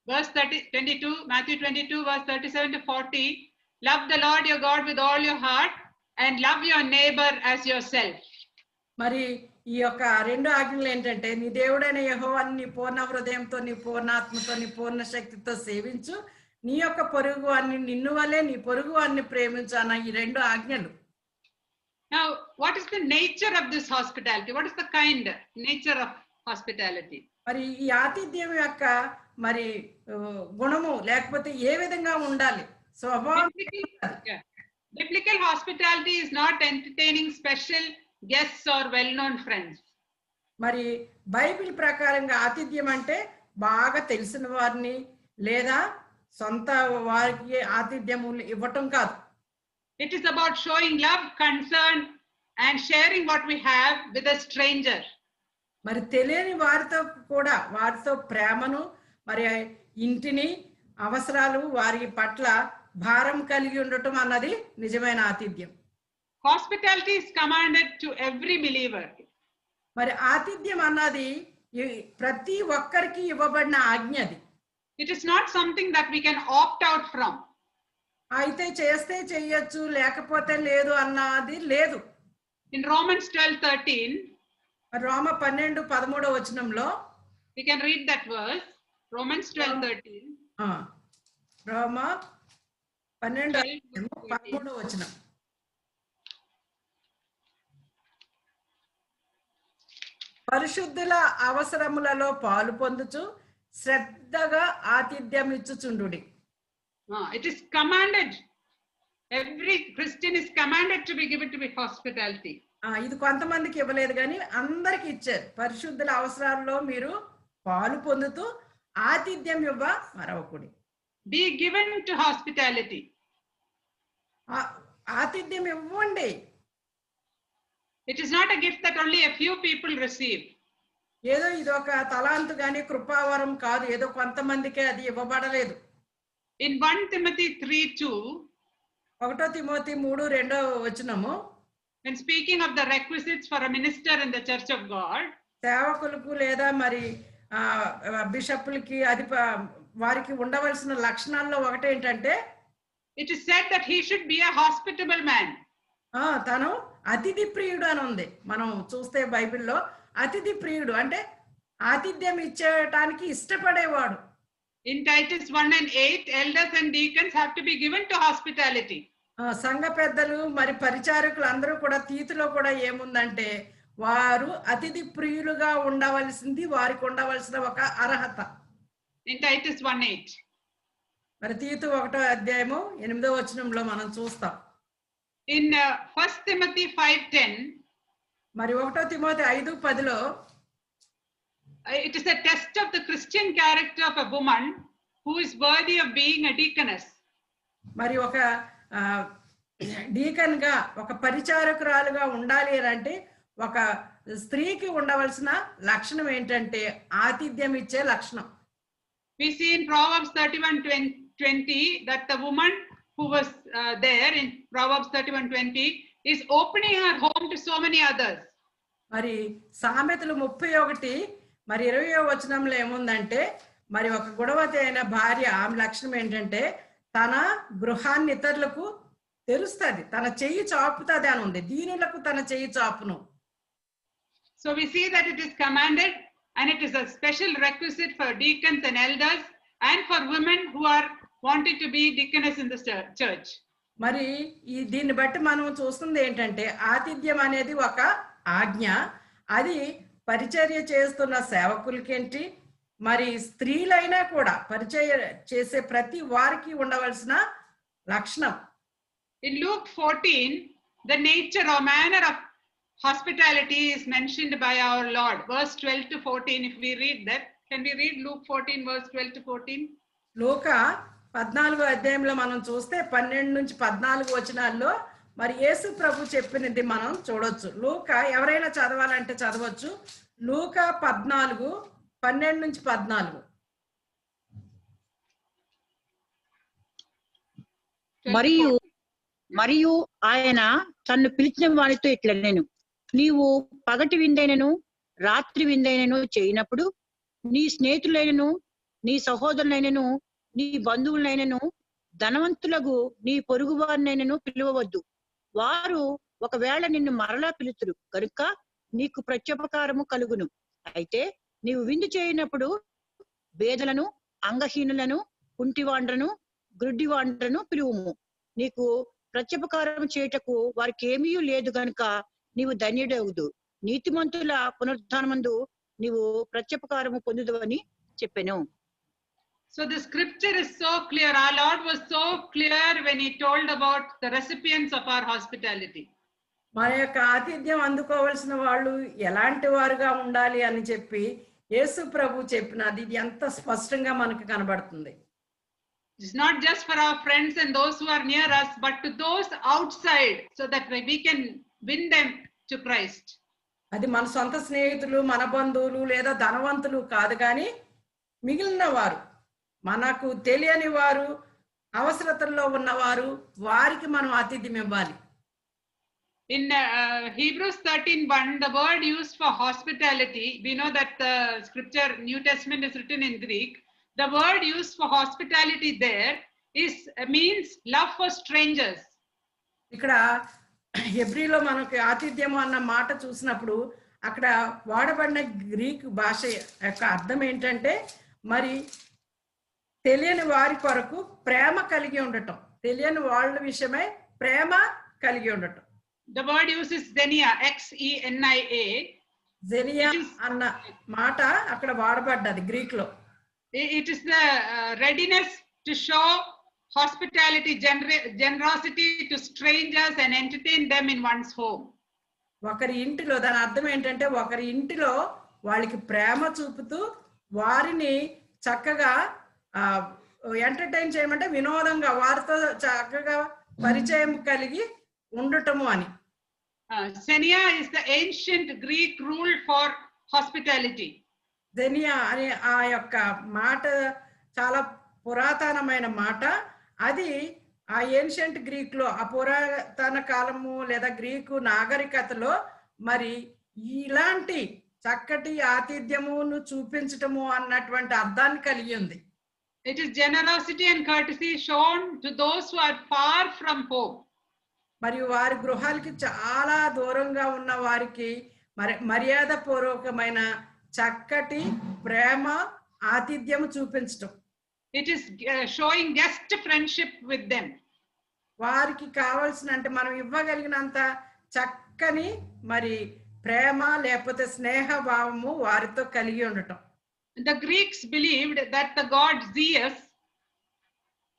Verse 22, Matthew 22 verse 37 to 40, love the Lord your God with all your heart and love your neighbor as yourself. మరి ఈ యొక్క 2 ఆజ్ఞలు ఏంటంటే, నీ దేవుడైన యెహోవాను నీ పూర్ణ హృదయంతో, నీ పూర్ణ ఆత్మతో, నీ పూర్ణ శక్తితో సేవించు, నీ యొక్క పొరుగు వారిని నిన్ను వలె నీ పొరుగు వారిని ప్రేమించు అన్న ఈ 2 ఆజ్ఞలు. Now, what is the nature of this hospitality? What is the nature of hospitality? మరి ఈ ఆతిథ్యం యొక్క మరి గుణము లేకపోతే ఏ విధంగా ఉండాలి? స్వభావం. Biblical hospitality is not entertaining special guests or well-known friends. మరి బైబిల్ ప్రకారంగా ఆతిథ్యం అంటే బాగా తెలిసిన వారిని లేదా సొంత వారికి ఆతిథ్యము ఇవ్వటం కాదు. It is about showing love, concern and sharing what we have with a stranger. మరి తెలియని వారితో కూడా వారితో ప్రేమను మరి ఇంటిని అవసరాలు వారి పట్ల భారం కలిగి ఉండటం అన్నది నిజమైన ఆతిథ్యం. Hospitality is commanded to every believer. మరి ఆతిథ్యం అన్నది ప్రతి ఒక్కరికి ఇవ్వబడిన ఆజ్ఞది. It is not something that we can opt out from. అయితే చేస్తే చేయొచ్చు లేకపోతే లేదు అన్నది లేదు. In Romans 12:13, రోమ 12:13 వచనంలో we can read that verse. Romans 12:13. రోమ 12:13 వచనం. పరిశుద్ధుల అవసరములలో పాలు పొందుచు శ్రద్ధగా ఆతిథ్యం ఇచ్చుచుండుడి. It is commanded. Every Christian is commanded to be given to be hospitality. ఇది కొంతమందికి ఇవ్వలేదు కానీ అందరికి ఇచ్చారు. పరిశుద్ధుల అవసరాల్లో మీరు పాలు పొందుతూ ఆతిథ్యం ఇవ్వ మరవకుడి. Be given to hospitality. ఆతిథ్యం ఇవ్వండి. It is not a gift that only a few people receive. ఏదో ఇదొక తలాంతు గాని కృపావరం కాదు, ఏదో కొంతమందికే అది ఇవ్వబడలేదు. In 1 Timothy 3:2, 1 తిమోతి 3:2 వచనము, when speaking of the requisites for a minister in the church of God, సేవకులకు లేదా మరి బిషపులకి అది వారికి ఉండవలసిన లక్షణాల్లో ఒకటి ఏంటంటే, it is said that he should be a hospitable man. తను అతిథి ప్రియుడు అని ఉంది. మనం చూస్తే బైబిల్లో అతిథి ప్రియుడు అంటే ఆతిథ్యం ఇచ్చేయటానికి ఇష్టపడేవాడు. In Titus 1:8, elders and deacons have to be given to hospitality. సంఘ పెద్దలు మరి పరిచారకులు అందరూ కూడా తీతులో కూడా ఏముందంటే వారు అతిథి ప్రియులుగా ఉండవలసింది, వారికి ఉండవలసిన ఒక అర్హత. In Titus 1:8. మరి తీతు 1వ అధ్యాయము 8వ వచనంలో మనం చూస్తాం. In 1 Timothy 5:10, మరి 1 Timothy 5:10లో It is a test of the Christian character of a woman who is worthy of being a deaconess. మరి ఒక డీకన్ గా ఒక పరిచారకురాలుగా ఉండాలి అంటే ఒక స్త్రీకి ఉండవలసిన లక్షణం ఏంటంటే ఆతిథ్యం ఇచ్చే లక్షణం. We see in Proverbs 31:20 that the woman who was there in Proverbs 31:20 is opening her home to so many others. మరి సామెతలు 31 మరి 20వ వచనంలో ఏముందంటే మరి ఒక గుణవతి అయిన భార్య ఆమె లక్షణం ఏంటంటే తన గృహాన్ని ఇతరులకు తెరుస్తుంది, తన చెయ్యి చాపుతుంది అని ఉంది. దీనులకు తన చెయ్యి చాపును. So we see that it is commanded and it is a special requisite for deacons and elders and for women who are wanting to be deaconess in the church. మరి దీన్ని బట్టి మనం చూస్తుంది ఏంటంటే ఆతిథ్యం అనేది ఒక ఆజ్ఞ. అది పరిచర్య చేస్తున్న సేవకులకేంటి మరి స్త్రీలైనా కూడా పరిచర్య చేసే ప్రతి వారికి ఉండవలసిన లక్షణం. In Luke 14, the nature or manner of hospitality is mentioned by our Lord. Verse 12 to 14, if we read that. Can we read Luke 14, verse 12 to 14? లూకా 14వ అధ్యాయంలో మనం చూస్తే 12 నుంచి 14 వచనాల్లో మరి యేసు ప్రభు చెప్పినది మనం చూడొచ్చు. లూకా ఎవరైనా చదవాలంటే చదవచ్చు. లూకా 14, 12 నుంచి 14. మరియు ఆయన తన్ను పిలిచిన వారితో ఇట్లా నేను నీవు పగటి విందైనను రాత్రి విందైనను చేయనప్పుడు నీ స్నేహితులైనను నీ సహోదరులైనను నీ బంధువులైనను ధనవంతులకు నీ పొరుగు వారినైనను పిలువవద్దు. వారు ఒకవేళ నిన్ను మరలా పిలుతురు కనుక నీకు ప్రత్యుపకారము కలుగును. అయితే నీవు విందు చేయనప్పుడు బేదలను, అంగహీనులను, కుంటివాండ్రను, గ్రుడ్డివాండ్రను పిలువుము. నీకు ప్రత్యుపకారం చేయుటకు వారికి ఏమీ లేదు గనుక నీవు ధన్యుడవుదు. నీతిమంతుల పునరుద్ధానమందు నీవు ప్రత్యుపకారము పొందుదువని చెప్పెను. So the scripture is so clear. Our Lord was so clear when he told about the recipients of our hospitality. మన యొక్క ఆతిథ్యం అందుకోవలసిన వాళ్ళు ఎలాంటి వారుగా ఉండాలి అని చెప్పి యేసు ప్రభు చెప్పినది ఇది ఎంత స్పష్టంగా మనకు కనబడుతుంది. It's not just for our friends and those who are near us, but to those outside, so that we can win them to Christ. అది మన సొంత స్నేహితులు, మన బంధువులు లేదా ధనవంతులు కాదు, కానీ మిగిలిన వారు, మనకు తెలియని వారు, అవసరతల్లో ఉన్నవారు, వారికి మనం ఆతిథ్యం ఇవ్వాలి. In Hebrews 13:1, the word used for hospitality, we know that the scripture New Testament is written in Greek. The word used for hospitality there means love for strangers. ఇక్కడ హెబ్రీలో మనకి ఆతిథ్యం అన్న మాట చూసినప్పుడు అక్కడ వాడబడిన గ్రీక్ భాష యొక్క అర్థం ఏంటంటే మరి తెలియని వారి కొరకు ప్రేమ కలిగి ఉండటం, తెలియని వాళ్ళ విషయమై ప్రేమ కలిగి ఉండటం. The word used is xenia, Xenia. Xenia అన్న మాట అక్కడ వాడబడ్డది గ్రీక్ లో. It is the readiness to show hospitality, generosity to strangers and entertain them in one's home. ఒకరి ఇంటిలో, దాని అర్థం ఏంటంటే ఒకరి ఇంటిలో వాళ్ళకి ప్రేమ చూపుతూ వారిని చక్కగా ఎంటర్టైన్ చేయమంటే వినోదంగా వారితో చక్కగా పరిచయం కలిగి ఉండటము అని. Xenia is the ancient Greek rule for hospitality. Xenia అనే ఆ యొక్క మాట చాలా పురాతనమైన మాట. అది ఆ ఏన్షియంట్ గ్రీక్ లో, ఆ పురాతన కాలము లేదా గ్రీకు నాగరికతలో మరి ఇలాంటి చక్కటి ఆతిథ్యమును చూపించటము అన్నటువంటి అర్థాన్ని కలిగి ఉంది. It is generosity and courtesy shown to those who are far from home. మరియు వారి గృహాలకి చాలా దూరంగా ఉన్న వారికి మర్యాద పూర్వకమైన చక్కటి ప్రేమ ఆతిథ్యము చూపించటం. It is showing guest friendship with them. వారికి కావాల్సిన అంటే మనం ఇవ్వగలిగినంత చక్కని మరి ప్రేమ లేకపోతే స్నేహ భావము వారితో కలిగి ఉండటం. The Greeks believed that the god Zeus,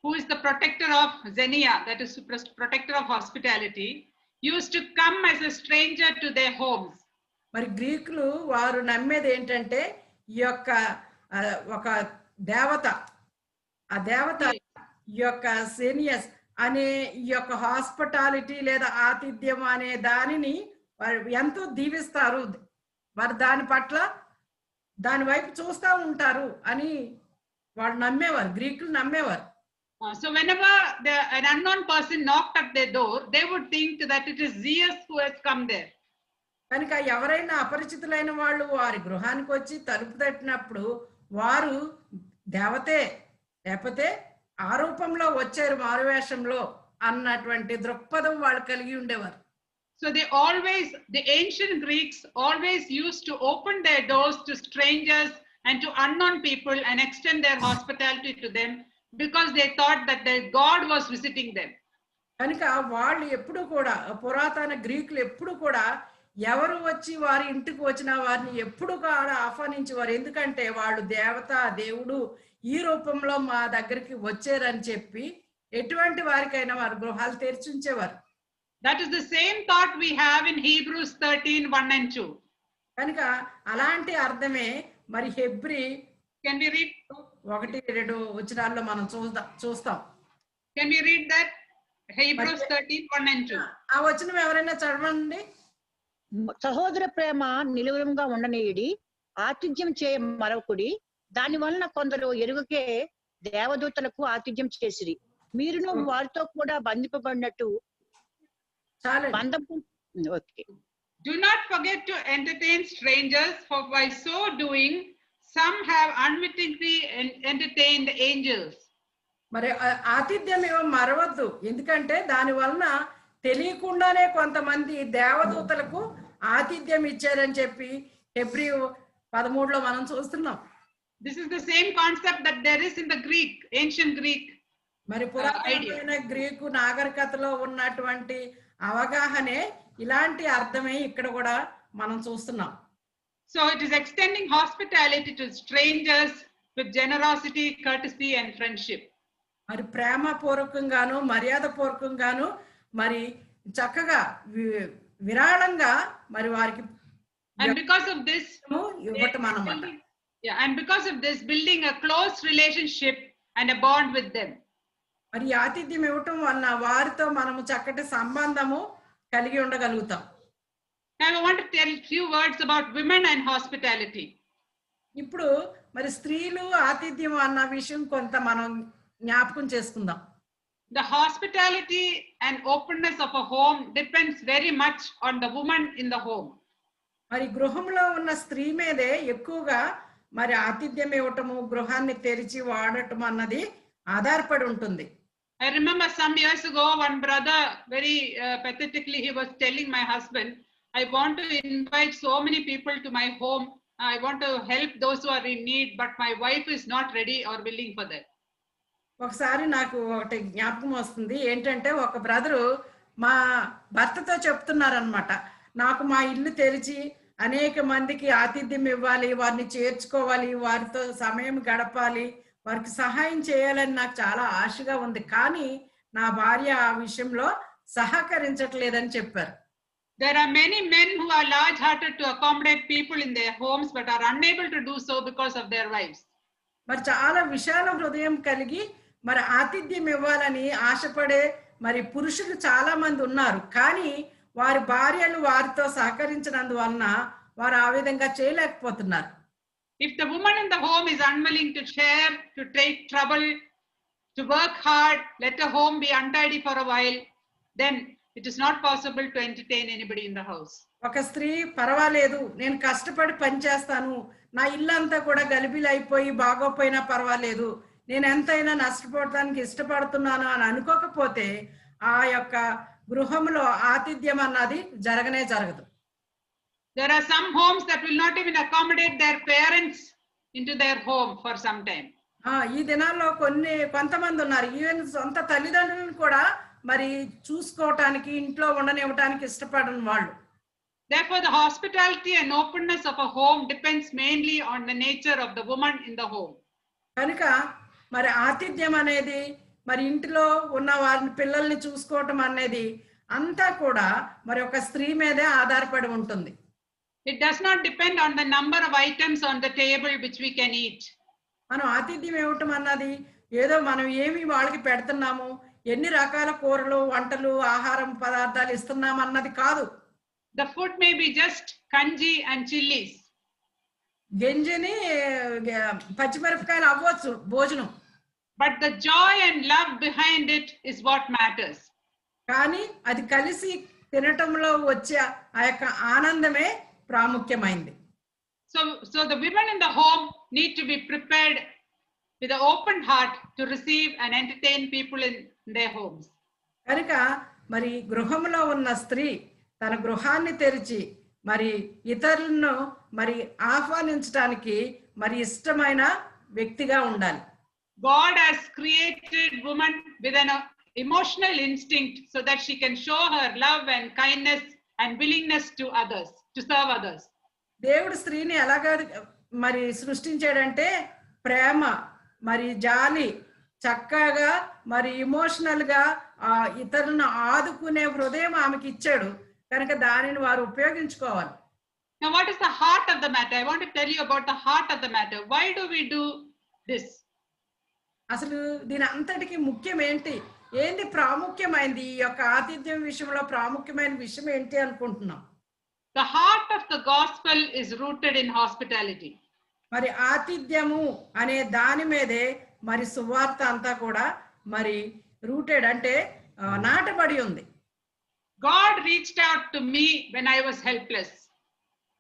who is the protector of Xenia, that is protector of hospitality, used to come as a stranger to their homes. మరి గ్రీకులు వారు నమ్మేది ఏంటంటే ఈ యొక్క ఒక దేవత, ఆ దేవత ఈ యొక్క సేనియస్ అనే ఈ యొక్క హాస్పిటాలిటీ లేదా ఆతిథ్యం అనే దానిని వారు ఎంతో దీవిస్తారు. వారు దాని పట్ల దాని వైపు చూస్తూ ఉంటారు అని వాళ్ళు నమ్మేవారు, గ్రీకులు నమ్మేవారు. So whenever an unknown person knocked at their door, they would think that it is Zeus who has come there. కనుక ఎవరైనా అపరిచితులైన వాళ్ళు వారి గృహానికి వచ్చి తలుపు తట్టినప్పుడు వారు దేవతే లేకపోతే ఆ రూపంలో వచ్చారు మారువేషంలో అన్నటువంటి దృక్పథం వాళ్ళు కలిగి ఉండేవారు. So the ancient Greeks always used to open their doors to strangers and to unknown people and extend their hospitality to them because they thought that their God was visiting them. కనుక వాళ్ళు ఎప్పుడు కూడా పురాతన గ్రీకులు ఎప్పుడు కూడా ఎవరు వచ్చి వారి ఇంటికి వచ్చినా వారిని ఎప్పుడు కూడా ఆహ్వానించేవారు. ఎందుకంటే వాళ్ళు దేవత దేవుడు ఈ రూపంలో మా దగ్గరికి వచ్చారని చెప్పి ఎటువంటి వారికైనా వారి గృహాలు తెరిచి ఉంచేవారు. That is the same thought we have in Hebrews 13:1 and 2. కనుక అలాంటి అర్థమే మరి హెబ్రీ Can we read? 1-2 వచనాల్లో మనం చూస్తాం. Can we read that? Hebrews 13:1 and 2. ఆ వచనం ఎవరైనా చదవండి. సహోదర ప్రేమ నిలువరంగా ఉండనీయుడి, ఆతిథ్యం చేయ మరొకడి, దాని వలన కొందరు ఎరుగకే దేవదూతలకు ఆతిథ్యం చేసిరి, మీరును వారితో కూడా బంధింపబడినట్టు బంధం. Okay. Do not forget to entertain strangers, for by so doing some have unwittingly entertained angels. మరి ఆతిథ్యం ఏమో మరవద్దు, ఎందుకంటే దాని వలన తెలియకుండానే కొంతమంది దేవదూతలకు ఆతిథ్యం ఇచ్చారని చెప్పి హెబ్రీ 13లో మనం చూస్తున్నాం. This is the same concept that there is in the Greek, ancient Greek. మరి పురాతనమైన గ్రీకు నాగరికతలో ఉన్నటువంటి అవగాహనే ఇలాంటి అర్థమే ఇక్కడ కూడా మనం చూస్తున్నాం. So it is extending hospitality to strangers with generosity, courtesy and friendship. మరి ప్రేమ పూర్వకంగాను మర్యాద పూర్వకంగాను మరి చక్కగా విరాళంగా మరి వారికి And because of this, ఇవ్వటం అన్నమాట. and because of this, building a close relationship and a bond with them. మరి ఆతిథ్యం ఇవ్వటం వలన వారితో మనము చక్కటి సంబంధము కలిగి ఉండగలుగుతాం. Now I want to tell a few words about women and hospitality. ఇప్పుడు మరి స్త్రీలు ఆతిథ్యం అన్న విషయం కొంత మనం జ్ఞాపకం చేసుకుందాం. The hospitality and openness of a home depends very much on the woman in the home. మరి గృహంలో ఉన్న స్త్రీ మీదే ఎక్కువగా మరి ఆతిథ్యం ఇవ్వటము, గృహాన్ని తెరిచి వాడటం అన్నది ఆధారపడి ఉంటుంది. I remember some years ago, one brother very pathetically, he was telling my husband, I want to invite so many people to my home. I want to help those who are in need, but my wife is not ready or willing for that. ఒకసారి నాకు ఒకటి జ్ఞాపకం వస్తుంది. ఏంటంటే ఒక బ్రదరు మా భర్తతో చెప్తున్నారనమాట, నాకు మా ఇల్లు తెరిచి అనేక మందికి ఆతిథ్యం ఇవ్వాలి, వారిని చేర్చుకోవాలి, వారితో సమయం గడపాలి, వారికి సహాయం చేయాలని నాకు చాలా ఆశగా ఉంది, కానీ నా భార్య ఆ విషయంలో సహకరించట్లేదని చెప్పారు. There are many men who are large-hearted to accommodate people in their homes, but are unable to do so because of their wives. మరి చాలా విశాల హృదయం కలిగి మరి ఆతిథ్యం ఇవ్వాలని ఆశపడే మరి పురుషులు చాలా మంది ఉన్నారు, కానీ వారి భార్యలు వారితో సహకరించినందువలన వారు ఆ విధంగా చేయలేకపోతున్నారు. If the woman in the home is unwilling to share, to take trouble, to work hard, let the home be untidy for a while, then it is not possible to entertain anybody in the house. ఒక స్త్రీ పర్వాలేదు, నేను కష్టపడి పని చేస్తాను, నా ఇల్లంతా కూడా గలిబిలైపోయి బాగోపోయినా పర్వాలేదు, నేను ఎంతైనా నష్టపోవడానికి ఇష్టపడుతున్నాను అని అనుకోకపోతే ఆ యొక్క గృహంలో ఆతిథ్యం అన్నది జరగనే జరగదు. There are some homes that will not even accommodate their parents into their home for some time. ఈ దినాల్లో కొంతమంది ఉన్నారు, ఈవెన్ సొంత తల్లిదండ్రులను కూడా మరి చూసుకోవటానికి ఇంట్లో ఉండనివ్వటానికి ఇష్టపడని వాళ్ళు. Therefore, the hospitality and openness of a home depends mainly on the nature of the woman in the home. కనుక మరి ఆతిథ్యం అనేది మరి ఇంటిలో ఉన్న వారిని పిల్లల్ని చూసుకోవటం అనేది అంతా కూడా మరి ఒక స్త్రీ మీదే ఆధారపడి ఉంటుంది. It does not depend on the number of items on the table which we can eat. మనం ఆతిథ్యం ఇవ్వటం అన్నది ఏదో మనం ఏమి వాళ్ళకి పెడుతున్నాము, ఎన్ని రకాల కూరలు, వంటలు, ఆహారం పదార్థాలు ఇస్తున్నాం అన్నది కాదు. The food may be just kanji and chilies. గంజిని పచ్చిమిరపకాయలు అవ్వచ్చు భోజనం. But the joy and love behind it is what matters. కానీ అది కలిసి తినటంలో వచ్చే ఆ యొక్క ఆనందమే ప్రాముఖ్యమైంది. So the women in the home need to be prepared with an open heart to receive and entertain people in their homes. కనుక మరి గృహంలో ఉన్న స్త్రీ తన గృహాన్ని తెరిచి మరి ఇతరులను మరి ఆహ్వానించడానికి మరి ఇష్టమైన వ్యక్తిగా ఉండాలి. God has created woman with an emotional instinct so that she can show her love and kindness and willingness to others, to serve others. దేవుడు స్త్రీని ఎలాగ మరి సృష్టించాడంటే ప్రేమ మరి జాలి చక్కగా మరి ఇమోషనల్ గా ఇతరులను ఆదుకునే హృదయం ఆమెకి ఇచ్చాడు. కనుక దానిని వారు ఉపయోగించుకోవాలి. Now what is the heart of the matter? I want to tell you about the heart of the matter. Why do we do this? అసలు దీని అంతటికి ముఖ్యం ఏంటి, ఏంటి ప్రాముఖ్యమైనది, ఈ యొక్క ఆతిథ్యం విషయంలో ప్రాముఖ్యమైన విషయం ఏంటి అనుకుంటున్నాం. The heart of the gospel is rooted in hospitality. మరి ఆతిథ్యము అనే దాని మీదే మరి సువార్త అంతా కూడా మరి రూటెడ్ అంటే నాటబడి ఉంది. God reached out to me when I was helpless.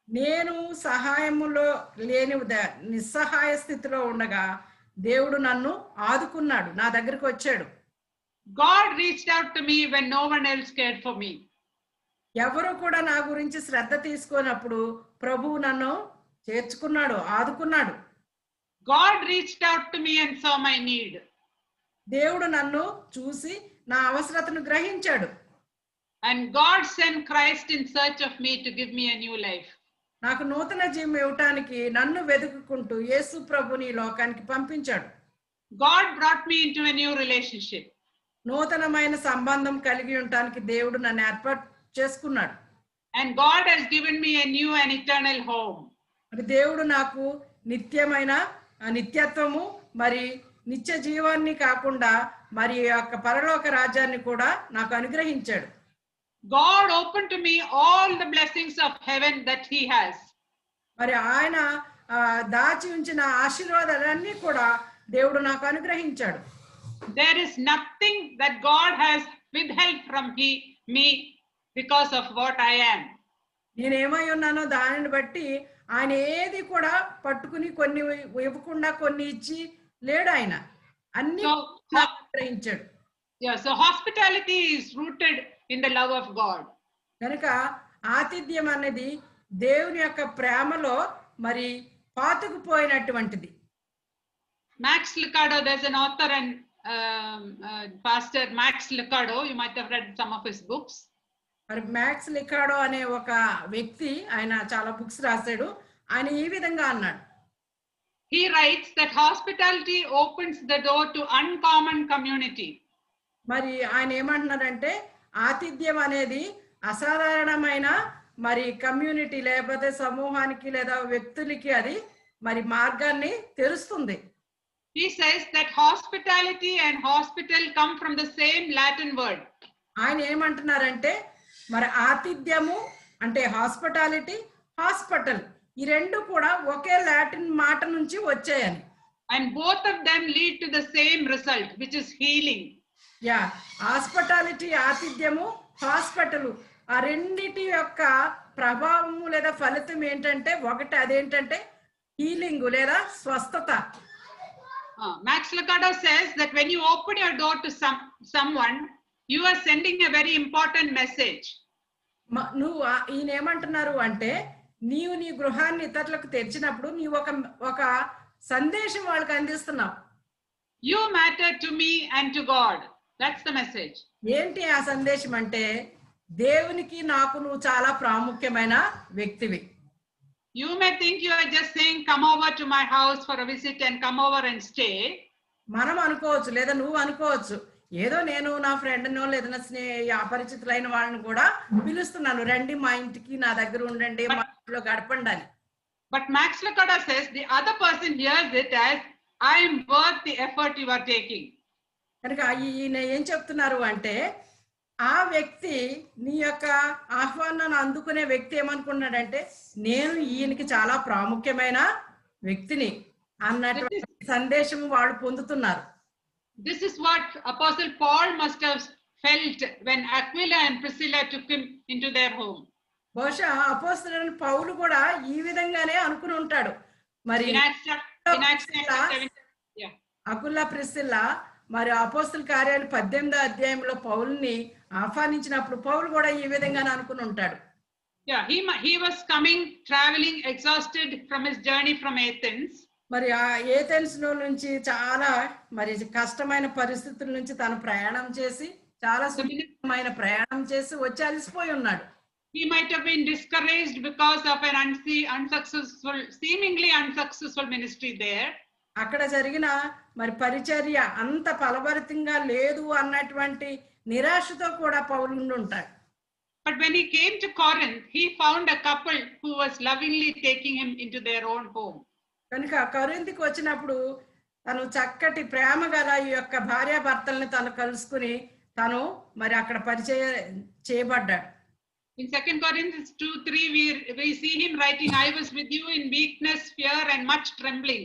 నేను సహాయములో లేని నిస్సహాయ స్థితిలో ఉండగా దేవుడు నన్ను ఆదుకున్నాడు, నా దగ్గరికి వచ్చాడు. God reached out to me when no one else cared for me. ఎవరు కూడా నా గురించి శ్రద్ధ తీసుకున్నప్పుడు ప్రభువు నన్ను చేర్చుకున్నాడు, ఆదుకున్నాడు. God reached out to me and saw my need. దేవుడు నన్ను చూసి నా అవసరతను గ్రహించాడు. And God sent Christ in search of me to give me a new life. నాకు నూతన జీవం ఇవ్వటానికి నన్ను వెతుక్కుంటూ యేసు ప్రభుని లోకానికి పంపించాడు. God brought me into a new relationship. నూతనమైన సంబంధం కలిగి ఉండటానికి దేవుడు నన్ను ఏర్పాటు చేసుకున్నాడు. And God has given me a new and eternal home. దేవుడు నాకు నిత్యమైన నిత్యత్వము మరి నిత్య జీవాన్ని కాకుండా మరి యొక్క పరలోక రాజ్యాన్ని కూడా నాకు అనుగ్రహించాడు. God opened to me all the blessings of heaven that he has. మరి ఆయన దాచి ఉంచిన ఆశీర్వాదాలన్నీ కూడా దేవుడు నాకు అనుగ్రహించాడు. There is nothing that God has withheld from me because of what I am. నేనేమై ఉన్నానో దానిని బట్టి ఆయన ఏది కూడా పట్టుకుని కొన్ని ఇవ్వకుండా కొన్ని ఇచ్చి లేడు, ఆయన అన్ని గ్రహించాడు. Yeah, so hospitality is rooted in the love of God. కనుక ఆతిథ్యం అనేది దేవుని యొక్క ప్రేమలో మరి పాతుకుపోయినటువంటిది. Max Lucado, there's an author and pastor Max Lucado, you might have read some of his books. మరి మ్యాక్స్ లికాడో అనే ఒక వ్యక్తి, ఆయన చాలా బుక్స్ రాశాడు. ఆయన ఈ విధంగా అన్నాడు. He writes that hospitality opens the door to uncommon community. మరి ఆయన ఏమంటున్నారంటే ఆతిథ్యం అనేది అసాధారణమైన మరి కమ్యూనిటీ లేకపోతే సమూహానికి లేదా వ్యక్తులకి అది మరి మార్గాన్ని తెరుస్తుంది. He says that hospitality and hospital come from the same Latin word. ఆయన ఏమంటున్నారంటే మరి ఆతిథ్యము అంటే హాస్పిటాలిటీ, హాస్పిటల్ ఈ రెండు కూడా ఒకే లాటిన్ మాట నుంచి వచ్చాయని. And both of them lead to the same result, which is healing. యా, హాస్పిటాలిటీ ఆతిథ్యము, హాస్పిటల్ ఆ రెండిటి యొక్క ప్రభావము లేదా ఫలితం ఏంటంటే ఒకటి అదేంటంటే హీలింగ్ లేదా స్వస్థత. Max Lucado says that when you open your door to someone, you are sending a very important message. నువ్వు ఈయన ఏమంటున్నారు అంటే నీవు నీ గృహాన్ని ఇతరులకు తెరిచినప్పుడు నీవు ఒక సందేశం వాళ్ళకి అందిస్తున్నావు. You matter to me and to God. That's the message. ఏంటి ఆ సందేశం అంటే దేవునికి నాకు నువ్వు చాలా ప్రాముఖ్యమైన వ్యక్తివి. You may think you are just saying come over to my house for a visit and come over and stay. మనం అనుకోవచ్చు లేదా నువ్వు అనుకోవచ్చు ఏదో నేను నా ఫ్రెండ్నో లేదా అపరిచితులైన వాళ్ళని కూడా పిలుస్తున్నాను, రండి మా ఇంటికి, నా దగ్గర ఉండండి, మా ఇంట్లో గడపండి అని. But Max Lucado says the other person hears it as, I am worth the effort you are taking. కనుక ఈయన ఏం చెప్తున్నారు అంటే, ఆ వ్యక్తి నీ యొక్క ఆహ్వానాన్ని అందుకునే వ్యక్తి ఏమనుకున్నాడంటే, నేను ఈయనకి చాలా ప్రాముఖ్యమైన వ్యక్తిని అన్నటువంటి సందేశం వాళ్ళు పొందుతున్నారు. This is what Apostle Paul must have felt when Aquila and Priscilla took him into their home. బహుశా అపోస్తలుడైన పౌలు కూడా ఈ విధంగానే అనుకుని ఉంటాడు. మరి In Acts chapter 7, yeah. Aquila Priscilla మరి అపోస్తల కార్యాలు 18వ అధ్యాయంలో పౌలుని ఆహ్వానించినప్పుడు పౌలు కూడా ఈ విధంగానే అనుకుని ఉంటాడు. Yeah, he was coming, traveling, exhausted from his journey from Athens. మరి ఆ ఏథెన్స్ నుంచి చాలా మరి కష్టమైన పరిస్థితుల నుంచి తను ప్రయాణం చేసి, చాలా సున్నితమైన ప్రయాణం చేసి వచ్చి అలసిపోయి ఉన్నాడు. He might have been discouraged because of an seemingly unsuccessful ministry there. అక్కడ జరిగిన మరి పరిచర్య అంత ఫలభరితంగా లేదు అన్నటువంటి నిరాశతో కూడా పౌలు ఉండి ఉంటాడు. But when he came to Corinth, he found a couple who was lovingly taking him into their own home. కనుక కొరింథీకి వచ్చినప్పుడు తను చక్కటి ప్రేమ గల ఈ యొక్క భార్యాభర్తల్ని తను కలుసుకుని తను మరి అక్కడ పరిచయం చేయబడ్డాడు. In 2 Corinthians 2:3, we see him writing, I was with you in weakness, fear and much trembling.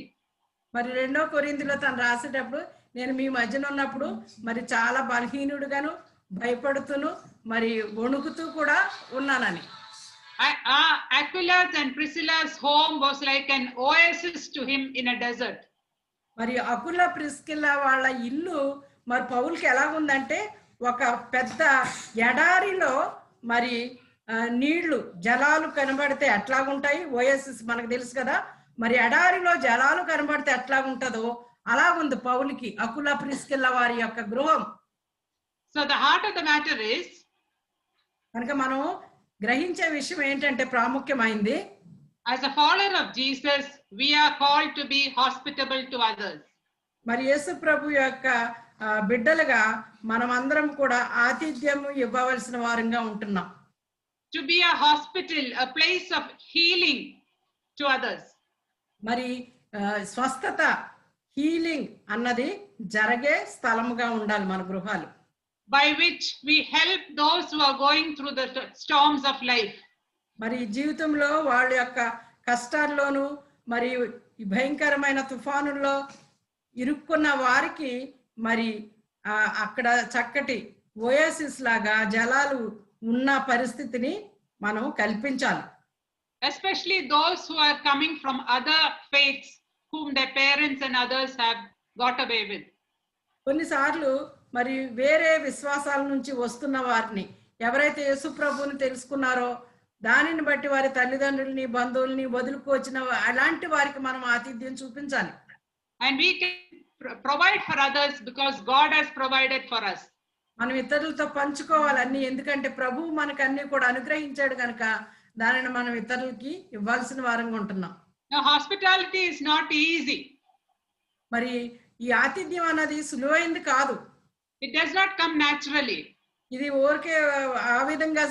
మరి 2వ కొరింథీలో తను రాసేటప్పుడు, నేను మీ మధ్యన ఉన్నప్పుడు మరి చాలా బలహీనుడుగాను, భయపడుతూను, మరి వణుకుతూ కూడా ఉన్నానని. Aquila's and Priscilla's home was like an oasis to him in a desert. మరి అకుల ప్రిస్కిల్లా వాళ్ళ ఇల్లు మరి పౌలుకి ఎలాగుందంటే, ఒక పెద్ద ఎడారిలో మరి నీళ్లు జలాలు కనబడితే ఎట్లాగుంటాయి, ఓఎస్ఎస్ మనకు తెలుసు కదా, మరి ఎడారిలో జలాలు కనబడితే ఎట్లాగుంటుందో అలాగుంది పౌలుకి అకుల ప్రిస్కిల్లా వారి యొక్క గృహం. So the heart of the matter is, కనుక మనం గ్రహించే విషయం ఏంటంటే ప్రాముఖ్యమైంది, as a follower of Jesus, we are called to be hospitable to others. మరి యేసు ప్రభు యొక్క బిడ్డలుగా మనం అందరం కూడా ఆతిథ్యం ఇవ్వవలసిన వారంగా ఉంటున్నాం. To be a hospital, a place of healing to others. మరి స్వస్థత, హీలింగ్ అన్నది జరిగే స్థలముగా ఉండాలి మన గృహాలు. By which we help those who are going through the storms of life. మరి జీవితంలో వాళ్ళ యొక్క కష్టాల్లోనూ మరి భయంకరమైన తుఫానుల్లో ఇరుక్కున్న వారికి మరి అక్కడ చక్కటి ఓయాసిస్ లాగా జలాలు ఉన్న పరిస్థితిని మనం కల్పించాలి. Especially those who are coming from other faiths whom their parents and others have got away with. కొన్నిసార్లు మరి వేరే విశ్వాసాల నుంచి వస్తున్న వారిని, ఎవరైతే యేసు ప్రభువుని తెలుసుకున్నారో దానిని బట్టి వారి తల్లిదండ్రుల్ని, బంధువుల్ని వదులుకొచ్చిన అలాంటి వారికి మనం ఆతిథ్యం చూపించాలి. And we can provide for others because God has provided for us. మనం ఇతరులతో పంచుకోవాలన్నీ, ఎందుకంటే ప్రభువు మనకు అన్ని కూడా అనుగ్రహించాడు కనుక దానిని మనం ఇతరులకి ఇవ్వాల్సిన వారంగా ఉంటున్నాం. Now hospitality is not easy. మరి ఈ ఆతిథ్యం అన్నది సులువైంది కాదు. It does not come naturally. ఇది ఊరికే ఆ విధంగా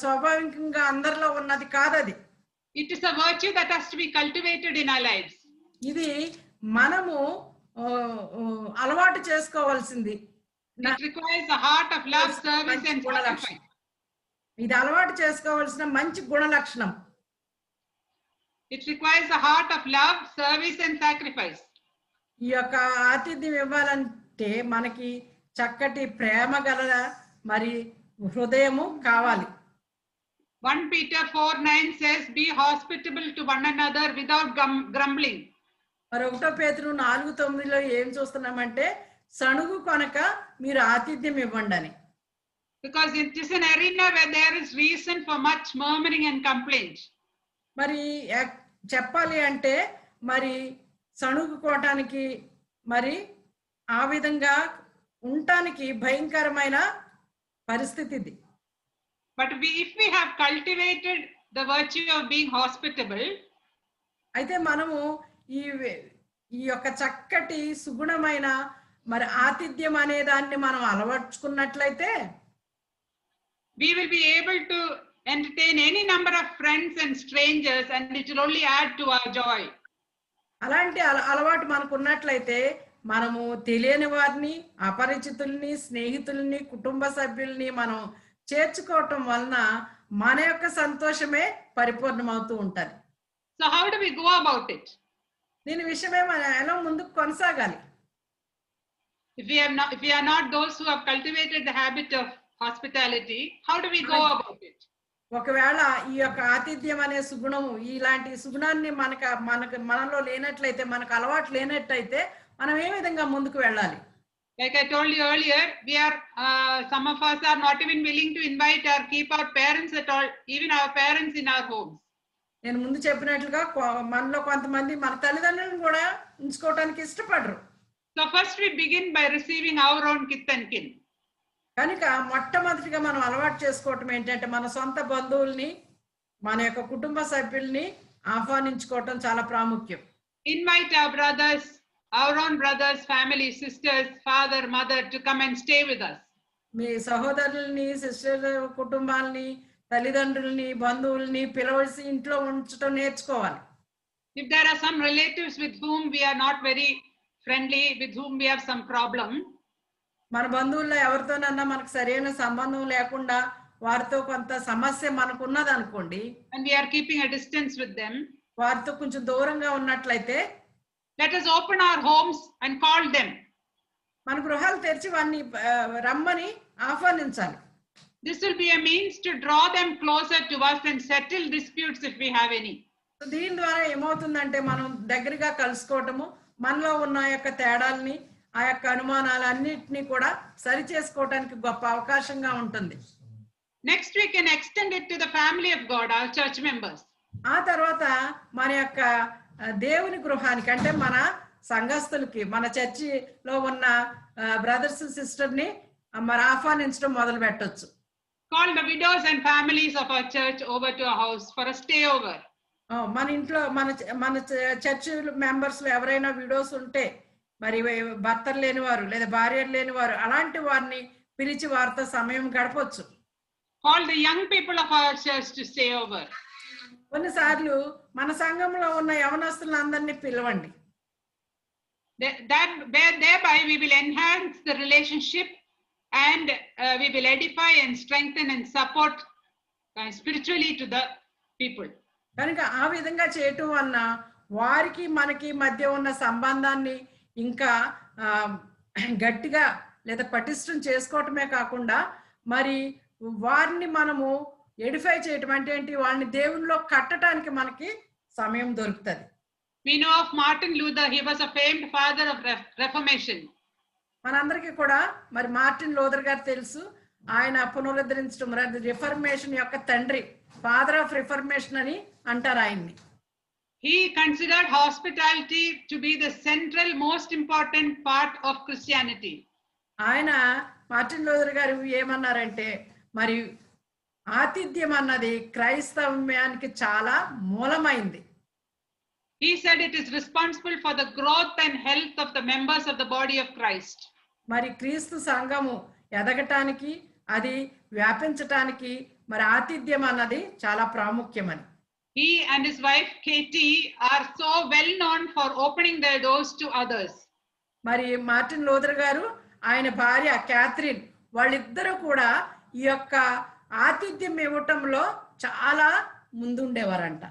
స్వాభావికంగా అందరిలో ఉన్నది కాదది. It is a virtue that has to be cultivated in our lives. ఇది మనము అలవాటు చేసుకోవాల్సింది. It requires a heart of love, service and sacrifice. ఇది అలవాటు చేసుకోవాల్సిన మంచి గుణ లక్షణం. It requires a heart of love, service and sacrifice. ఈ యొక్క ఆతిథ్యం ఇవ్వాలంటే మనకి చక్కటి ప్రేమ గల మరి హృదయము కావాలి. 1 Peter 4:9 says, be hospitable to one another without grumbling. మరి 1 పేతురు 4:9లో ఏం చూస్తున్నామంటే, సణుగు కొనక మీరు ఆతిథ్యం ఇవ్వండి అని. Because it is an arena where there is reason for much murmuring and complaint. మరి చెప్పాలి అంటే మరి సణుగుకోవటానికి మరి ఆ విధంగా ఉండటానికి భయంకరమైన పరిస్థితి ఇది. But if we have cultivated the virtue of being hospitable, అయితే మనము ఈ యొక్క చక్కటి సుగుణమైన మరి ఆతిథ్యం అనే దాన్ని మనం అలవర్చుకున్నట్లయితే we will be able to entertain any number of friends and strangers, and it will only add to our joy. అలాంటి అలవాటు మనకు ఉన్నట్లయితే మనము తెలియని వారిని, అపరిచితుల్ని, స్నేహితుల్ని, కుటుంబ సభ్యుల్ని మనం చేర్చుకోవటం వలన మన యొక్క సంతోషమే పరిపూర్ణమవుతూ ఉంటది. So how do we go about it? దీని విషయమే మనం ఎలా ముందుకు కొనసాగాలి? If we are not those who have cultivated the habit of hospitality, how do we go about it? ఒకవేళ ఈ యొక్క ఆతిథ్యం అనే సుగుణము, ఇలాంటి సుగుణాన్ని మనలో లేనట్లయితే, మనకు అలవాటు లేనట్లయితే మనం ఏ విధంగా ముందుకు వెళ్ళాలి? Like I told you earlier, we are some of us are not even willing to invite or keep our parents at all, even our parents in our homes. నేను ముందు చెప్పినట్లుగా మనలో కొంతమంది మన తల్లిదండ్రులను కూడా ఉంచుకోవడానికి ఇష్టపడరు. So first we begin by receiving our own kith and kin. కనుక మొట్టమొదటిగా మనం అలవాటు చేసుకోవటం ఏంటంటే మన సొంత బంధువుల్ని, మన యొక్క కుటుంబ సభ్యుల్ని ఆహ్వానించుకోవటం చాలా ప్రాముఖ్యం. Invite our brothers, our own brothers, family, sisters, father, mother to come and stay with us. మీ సహోదరుల్ని, సిస్టర్ కుటుంబాలని, తల్లిదండ్రుల్ని, బంధువుల్ని పిలవసి ఇంట్లో ఉంచడం నేర్చుకోవాలి. If there are some relatives with whom we are not very friendly, with whom we have some problem, మన బంధువుల్లో ఎవరితోనన్నా మనకు సరైన సంబంధం లేకుండా వారితో కొంత సమస్య మనకు ఉన్నది అనుకోండి, and we are keeping a distance with them, వారితో కొంచెం దూరంగా ఉన్నట్లయితే let us open our homes and call them. మన గృహాలు తెరిచి వారిని రమ్మని ఆహ్వానించాలి. This will be a means to draw them closer to us and settle disputes if we have any. దీని ద్వారా ఏమవుతుందంటే మనం దగ్గరగా కలుసుకోవటము, మనలో ఉన్న యొక్క తేడాలని, ఆ యొక్క అనుమానాలన్నిటినీ కూడా సరి చేసుకోవటానికి గొప్ప అవకాశంగా ఉంటుంది. Next we can extend it to the family of God, our church members. ఆ తర్వాత మన యొక్క దేవుని గృహానికి, అంటే మన సంఘస్థులకి, మన చర్చిలో ఉన్న బ్రదర్స్ సిస్టర్ని మరి ఆహ్వానించడం మొదలు పెట్టొచ్చు. Call the widows and families of our church over to our house for a stay over. మన ఇంట్లో మన చర్చ్ మెంబర్స్ లో ఎవరైనా విడోస్ ఉంటే, మరి భర్తలు లేనివారు లేదా భార్యలు లేనివారు, అలాంటి వారిని పిలిచి వారితో సమయం గడపొచ్చు. Call the young people of our church to stay over. కొన్నిసార్లు మన సంఘంలో ఉన్న యవనస్తులందరినీ పిలవండి. Thereby we will enhance the relationship and we will edify and strengthen and support spiritually to the people. కనుక ఆ విధంగా చేయటం వలన వారికి మనకి మధ్య ఉన్న సంబంధాన్ని ఇంకా గట్టిగా లేదా పటిష్టం చేసుకోవటమే కాకుండా మరి వారిని మనము ఎడిఫై చేయటం అంటే ఏంటి, వాళ్ళని దేవునిలో కట్టడానికి మనకి సమయం దొరుకుతుంది. We know of Martin Luther. He was a famed father of Reformation. మనందరికీ కూడా మరి మార్టిన్ లూథర్ గారు తెలుసు. ఆయన పునరుద్ధరించడం, రిఫర్మేషన్ యొక్క తండ్రి, ఫాదర్ ఆఫ్ రిఫర్మేషన్ అని అంటారు ఆయన్ని. He considered hospitality to be the central, most important part of Christianity. ఆయన మార్టిన్ లూథర్ గారు ఏమన్నారంటే, మరి ఆతిథ్యం అన్నది క్రైస్తవ్యానికి చాలా మూలమైంది. He said it is responsible for the growth and health of the members of the body of Christ. మరి క్రీస్తు సంఘము ఎదగటానికి, అది వ్యాపించటానికి మరి ఆతిథ్యం అన్నది చాలా ప్రాముఖ్యమని. He and his wife Katie are so well known for opening their doors to others. మరి మార్టిన్ లూథర్ గారు, ఆయన భార్య క్యాథరిన్, వాళ్ళిద్దరూ కూడా ఈ యొక్క ఆతిథ్యం ఇవ్వటంలో చాలా ముందుండేవారంట.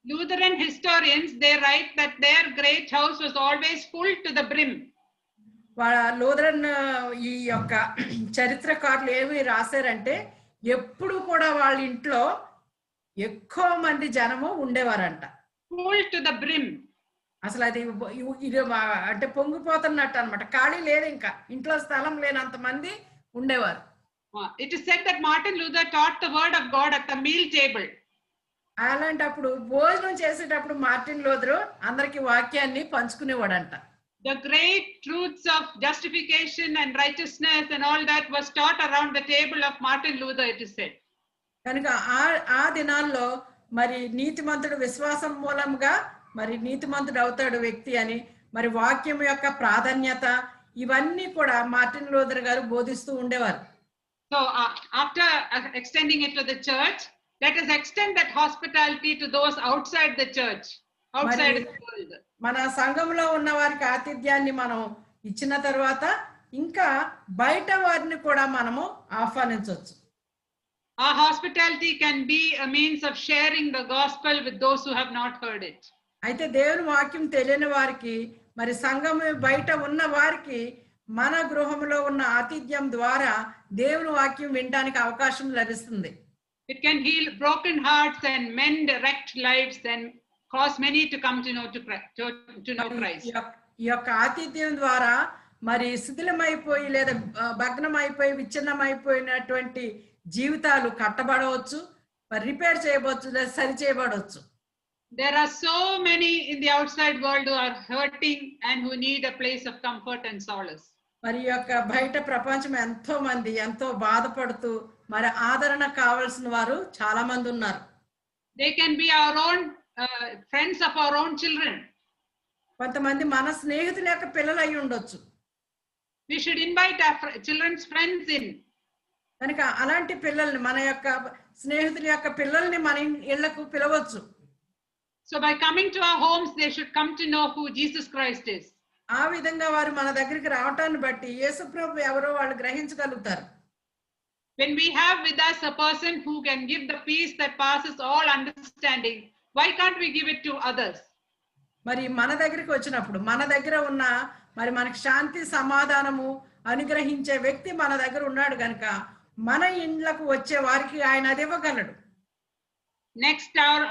Lutheran historians, they write that their great house was always full to the brim. Lutheran ఈ యొక్క చరిత్రకారులు ఏమి రాశారంటే, ఎప్పుడు కూడా వాళ్ళ ఇంట్లో ఎక్కువ మంది జనము ఉండేవారంట. Full to the brim. అసలు అది ఇది అంటే పొంగిపోతున్నట్టు అనమాట, ఖాళీ లేదు, ఇంకా ఇంట్లో స్థలం లేనంత మంది ఉండేవారు. It is said that Martin Luther taught the word of God at the meal table. అలాంటప్పుడు భోజనం చేసేటప్పుడు మార్టిన్ లూథర్ అందరికి వాక్యాన్ని పంచుకునేవాడంట. The great truths of justification and righteousness and all that was taught around the table of Martin Luther, it is said. కనుక ఆ దినాల్లో మరి నీతిమంతుడు విశ్వాసం మూలంగా మరి నీతిమంతుడు అవుతాడు వ్యక్తి అని, మరి వాక్యం యొక్క ప్రాధాన్యత ఇవన్నీ కూడా మార్టిన్ లూథర్ గారు బోధిస్తూ ఉండేవారు. So after extending it to the church, let us extend that hospitality to those outside the church, outside the world. మన సంఘంలో ఉన్న వారికి ఆతిథ్యాన్ని మనం ఇచ్చిన తర్వాత ఇంకా బయట వారిని కూడా మనము ఆహ్వానించవచ్చు. Our hospitality can be a means of sharing the gospel with those who have not heard it. అయితే దేవుని వాక్యం తెలియని వారికి, మరి సంఘం బయట ఉన్న వారికి మన గృహంలో ఉన్న ఆతిథ్యం ద్వారా దేవుని వాక్యం వినడానికి అవకాశం లభిస్తుంది. It can heal broken hearts and mend wrecked lives and cause many to come to know Christ. ఈ యొక్క ఆతిథ్యం ద్వారా మరి శిథిలమైపోయి లేదా భగ్నమైపోయి విచ్ఛిన్నమైపోయినటువంటి జీవితాలు కట్టబడవచ్చు, మరి రిపేర్ చేయవచ్చు, లేదా సరి చేయబడవచ్చు. There are so many in the outside world who are hurting and who need a place of comfort and solace. మరి యొక్క బయట ప్రపంచం ఎంతో మంది ఎంతో బాధపడుతూ మరి ఆదరణ కావాల్సిన వారు చాలా మంది ఉన్నారు. They can be our own friends of our own children. కొంతమంది మన స్నేహితుల యొక్క పిల్లలు అయి ఉండొచ్చు. We should invite our children's friends in. కనుక అలాంటి పిల్లల్ని, మన యొక్క స్నేహితుల యొక్క పిల్లల్ని మన ఇళ్లకు పిలవచ్చు. So by coming to our homes, they should come to know who Jesus Christ is. ఆ విధంగా వారు మన దగ్గరికి రావటాన్ని బట్టి యేసు ప్రభు ఎవరో వాళ్ళు గ్రహించగలుగుతారు. When we have with us a person who can give the peace that passes all understanding, why can't we give it to others? మరి మన దగ్గరికి వచ్చినప్పుడు మన దగ్గర ఉన్న మరి మనకి శాంతి సమాధానము అనుగ్రహించే వ్యక్తి మన దగ్గర ఉన్నాడు గనుక మన ఇండ్లకు వచ్చే వారికి ఆయన అది ఇవ్వగలడు. Next, our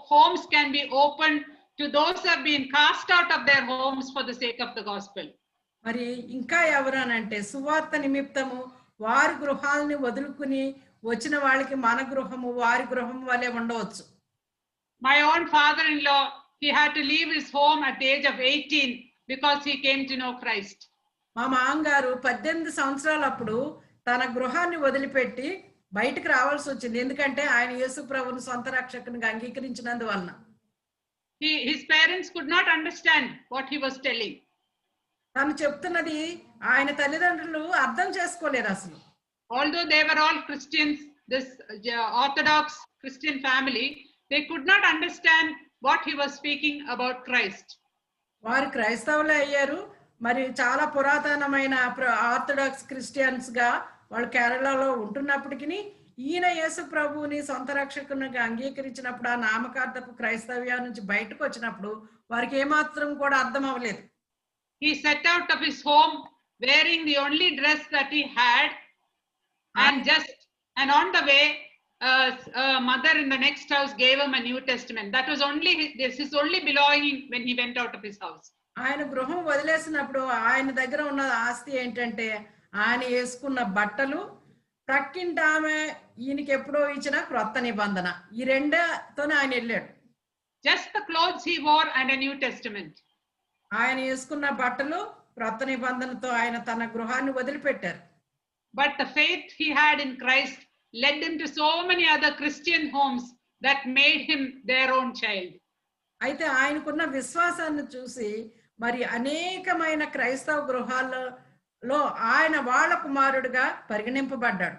homes can be opened to those who have been cast out of their homes for the sake of the gospel. మరి ఇంకా ఎవరనంటే సువార్త నిమిత్తము వారి గృహాలని వదులుకుని వచ్చిన వాళ్ళకి మన గృహము వారి గృహం వలె ఉండవచ్చు. My own father-in-law, he had to leave his home at the age of 18 because he came to know Christ. మా మామగారు 18 సంవత్సరాలప్పుడు తన గృహాన్ని వదిలిపెట్టి బయటికి రావాల్సి వచ్చింది. ఎందుకంటే ఆయన యేసు ప్రభువుని సొంత రక్షకునిగా అంగీకరించినందువలన. His parents could not understand what he was telling. తను చెప్తున్నది ఆయన తల్లిదండ్రులు అర్థం చేసుకోలేరు అసలు. Although they were all Christians, this Orthodox Christian family, they could not understand what he was speaking about Christ. వారు క్రైస్తవులే అయ్యారు. మరి చాలా పురాతనమైన ఆర్థడాక్స్ క్రిస్టియన్స్ గా వాళ్ళు కేరళలో ఉంటున్నప్పటికీ ఈయన యేసు ప్రభువుని సొంత రక్షకునిగా అంగీకరించినప్పుడు ఆ నామకార్థపు క్రైస్తవ్యం నుంచి బయటకు వచ్చినప్పుడు వారికి ఏమాత్రం కూడా అర్థం అవ్వలేదు. He set out of his home wearing the only dress that he had, and on the way a mother in the next house gave him a New Testament. That was his only belonging when he went out of his house. ఆయన గృహం వదిలేసినప్పుడు ఆయన దగ్గర ఉన్న ఆస్తి ఏంటంటే ఆయన వేసుకున్న బట్టలు, ప్రక్కింటి ఆమె ఈయనకి ఎప్పుడో ఇచ్చిన క్రొత్త నిబంధన, ఈ రెండతోనే ఆయన వెళ్ళాడు. Just the clothes he wore and a New Testament. ఆయన వేసుకున్న బట్టలు క్రొత్త నిబంధనతో ఆయన తన గృహాన్ని వదిలిపెట్టారు. But the faith he had in Christ led him to so many other Christian homes that made him their own child. అయితే ఆయనకున్న విశ్వాసాన్ని చూసి మరి అనేకమైన క్రైస్తవ గృహాలలో ఆయన వాళ్ళ కుమారుడిగా పరిగణింపబడ్డాడు.